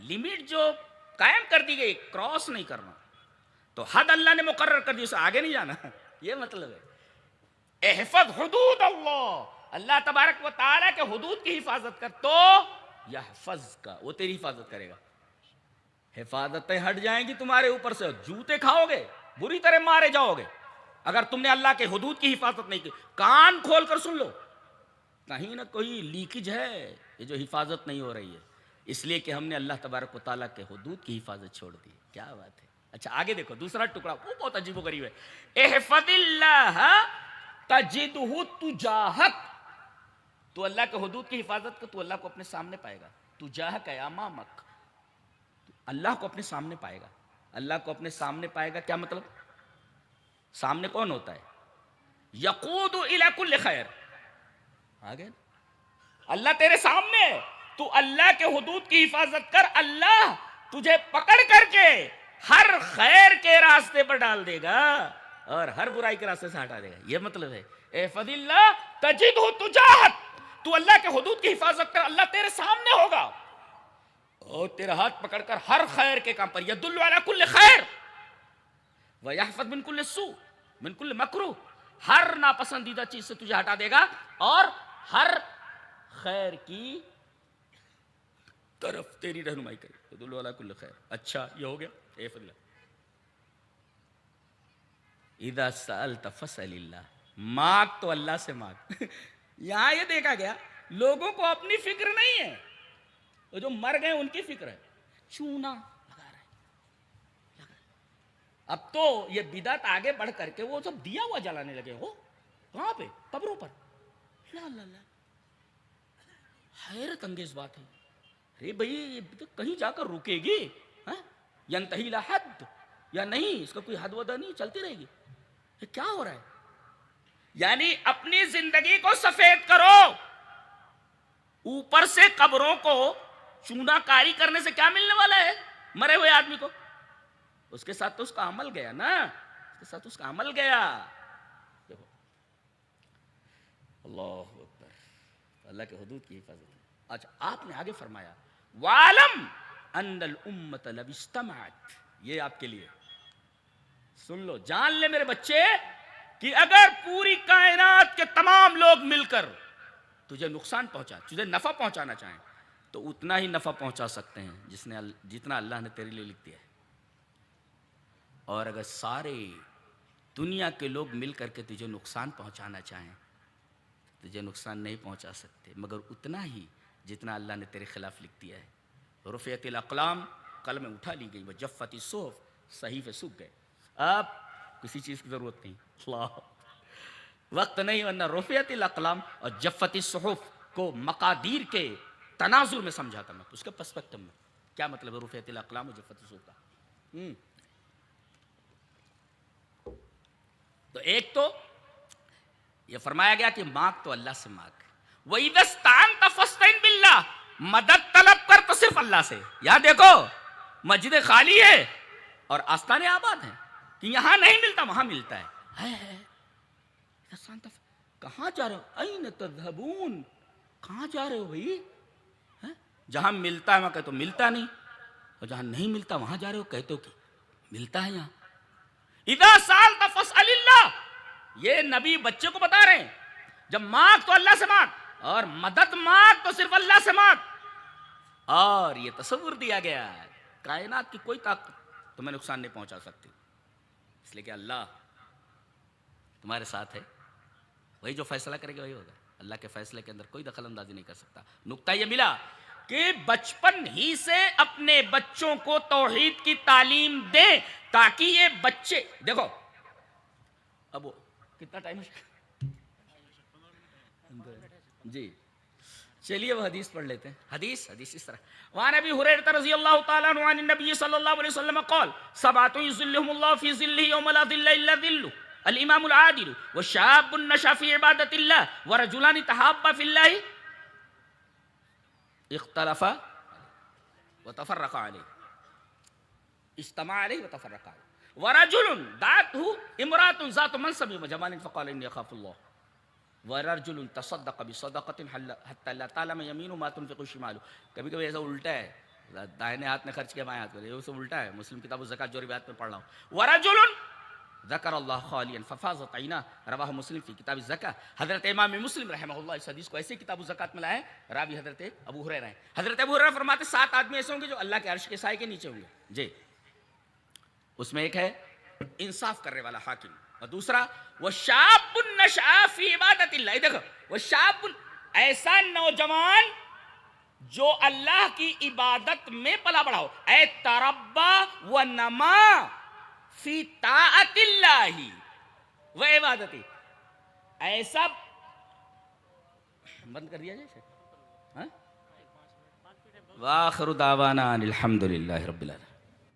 Limit جو قائم کر دی گئی کراس نہیں کرنا. تو حد اللہ نے مقرر کر دی، اسے آگے نہیں جانا، یہ مطلب ہے. احفظ حدود اللہ، اللہ تبارک و تعالیٰ کے حدود کی حفاظت کر تو یحفظک، وہ تیری حفاظت کرے گا. حفاظتیں ہٹ جائیں گی تمہارے اوپر سے، جوتے کھاؤ گے، بری طرح مارے جاؤ گے اگر تم نے اللہ کے حدود کی حفاظت نہیں کی. کان کھول کر سن لو، کہیں نہ کوئی لیکیج ہے یہ جو حفاظت نہیں ہو رہی ہے، اس لیے کہ ہم نے اللہ تبارک و تعالیٰ کے حدود کی حفاظت چھوڑ دی. کیا بات ہے. اچھا آگے دیکھو دوسرا ٹکڑا، وہ بہت عجیب و غریب ہے. احفظ اللہ تجدہ تجاہک، تو اللہ کے حدود کی حفاظت کر تو اللہ کو اپنے سامنے پائے گا. تجاہک ہے امامک، اللہ کو اپنے سامنے پائے گا. اللہ کو اپنے سامنے پائے گا کیا مطلب؟ سامنے کون ہوتا ہے؟ یقود الی کل خیر. آگے اللہ تیرے سامنے ہے، تو اللہ کے حدود کی حفاظت کر، اللہ تجھے پکڑ کر کے ہر خیر کے راستے پر ڈال دے گا اور ہر برائی کے راستے سے ہٹا دے گا. یہ مطلب ہے احفظ اللہ تجدہ تجاہک، تو اللہ کے حدود کی حفاظت کر، اللہ تیرے سامنے ہوگا اور تیرا ہاتھ پکڑ کر ہر خیر کے کام پر، یدل علی کل خیر ویحفظ من کل سوء من کل مکروہ، ہر ناپسندیدہ چیز سے تجھے ہٹا دے گا اور ہر خیر کی طرف تیری رہنمائی کرے. یدل علی کل خیر. اچھا یہ ہو گیا احفظ اللہ. اذا سألت فاسأل اللہ، مانگ تو اللہ سے مانگ. یہاں یہ دیکھا گیا لوگوں کو اپنی فکر نہیں ہے، وہ جو مر گئے ان کی فکر ہے. چونا لگا رہے ہیں. اب تو یہ بدعت آگے بڑھ کر کے وہ سب دیا ہوا جلانے لگے. ہو کہاں پہ؟ قبروں پر. لا لا لا، حیرت انگیز بات ہے. ارے بھائی یہ کہیں جا کر رکے گی؟ ینتہی لا حد، یا نہیں اس کا کوئی حد ودا نہیں، چلتی رہے گی. یہ کیا ہو رہا ہے؟ یعنی اپنی زندگی کو سفید کرو، اوپر سے قبروں کو چونا کاری کرنے سے کیا ملنے والا ہے مرے ہوئے آدمی کو؟ اس کے ساتھ تو اس کا عمل گیا نا، اس کے ساتھ اس کا عمل گیا. دیکھو اللہ اکبر، اللہ کے حدود کی حفاظت ہے. اچھا آپ نے آگے فرمایا وَعَلَمْ أَنَّ الْأُمَّةَ لَوِ اجْتَمَعَتْ، یہ آپ کے لیے سن لو، جان لے میرے بچے کہ اگر پوری کائنات کے تمام لوگ مل کر تجھے نقصان پہنچا، تجھے نفع پہنچانا چاہیں تو اتنا ہی نفع پہنچا سکتے ہیں جتنا اللہ نے تیرے لیے لکھ دیا ہے. اور اگر سارے دنیا کے لوگ مل کر کے تجھے نقصان پہنچانا چاہیں تجھے نقصان نہیں پہنچا سکتے مگر اتنا ہی جتنا اللہ نے تیرے خلاف لکھ دیا ہے. رفعت الاقلام، قلمیں اٹھا لی گئی، وجفت الصحف، صحیفے سوکھ گئے. اب کسی چیز کی ضرورت نہیں، اللہ وقت نہیں، ورنہ رفعت الاقلام اور جفت الصحف کو مقادیر کے تناظر میں سمجھا تھا میں، اس کے پرسپیکٹو میں. کیا مطلب ہے رفعت الاقلام اور جفت الصحف کا؟ تو ایک تو یہ فرمایا گیا کہ مانگ تو اللہ سے مانگ. وَإِذَا اسْتَعَنْتَ فَاسْتَعِنْ بِاللَّهِ، مدد طلب کر تو صرف اللہ سے. یہاں دیکھو مسجد خالی ہے اور آستانے آباد ہیں کہ یہاں نہیں ملتا وہاں ملتا ہے. کہاں جا رہے ہو؟ اَيْنَ تَذْهَبُونَ، کہاں جا رہے ہو بھائی؟ جہاں ملتا ہے وہاں کہتے ہو ملتا نہیں، اور جہاں نہیں ملتا وہاں جا رہے ہو کہتے ہو کہ ملتا ہے یہاں. اِذَا سَأَلْتَ فَاسْأَلِ اللَّهِ، یہ نبی بچے کو بتا رہے ہیں جب مانگ تو اللہ سے مانگ اور مدد مانگ تو صرف اللہ سے مانگ. اور یہ تصور دیا گیا ہے کائنات کی کوئی طاقت تمہیں نقصان نہیں پہنچا سکتی، اس لیے کہ اللہ تمہارے ساتھ ہے. وہی جو فیصلہ کرے گا وہی ہوگا. اللہ کے فیصلے کے اندر کوئی دخل اندازی نہیں کر سکتا. نقطہ یہ ملا کہ بچپن ہی سے اپنے بچوں کو توحید کی تعلیم دیں تاکہ یہ بچے دیکھو. اب وہ کتنا ٹائم ہے جی چلیے وہ حدیث پڑھ لیتے ہیں. حدیث اس طرح وعن ابی ہریرہ رضی اللہ تعالی عنہ عن النبی صلی اللہ علیہ وسلم قال سبعۃ یظلهم اللہ فی ظلہ یوم لا ظل الا ظلہ الامام العادل والشاب نشأ في عبادة الله ورجلان تحابا في الله اختلفا وتفرقا عليه، اجتمعا عليه وتفرقا عليه. ورجل دعته امرأة ذات منصب وجمال فقال إني أخاف الله. ورجل تصدق بصدقة حتى لا تعلم يمينه ما تنفق شماله. کبھی کبھی ایسا الٹا ہے، دائنے ہاتھ نے خرچ کیا بائیں ہاتھ میں، یہ اسے الٹا ہے. مسلم کتاب الزکاة جو روایت میں پڑھ رہا ہوں. ورجل ذکر اللہ خالیا ففاضت عیناہ رواہ مسلم فی کتاب الزکاة. حضرت امام مسلم رحمہ اللہ اس حدیث کو ایسے کتاب الزکاة میں لائے. راوی حضرت ابو ہریرہ ہیں. حضرت ابو ہریرہ فرماتے 7 آدمی ایسے ہوں گے جو اللہ کے عرش کے سائے کے نیچے ہوں گے. جی اس میں ایک ہے انصاف کرنے والا حاکم، اور دوسرا وشاب نشأ فی عبادت اللہ. دیکھو وشاب ایسا نوجوان جو اللہ کی عبادت میں پلا بڑا ہو، اے تربا و نما فی طاعت اللہ و عبادتی. ایسا بند کر دیا جائے. وآخر دعوانا الحمد للہ رب العالمین.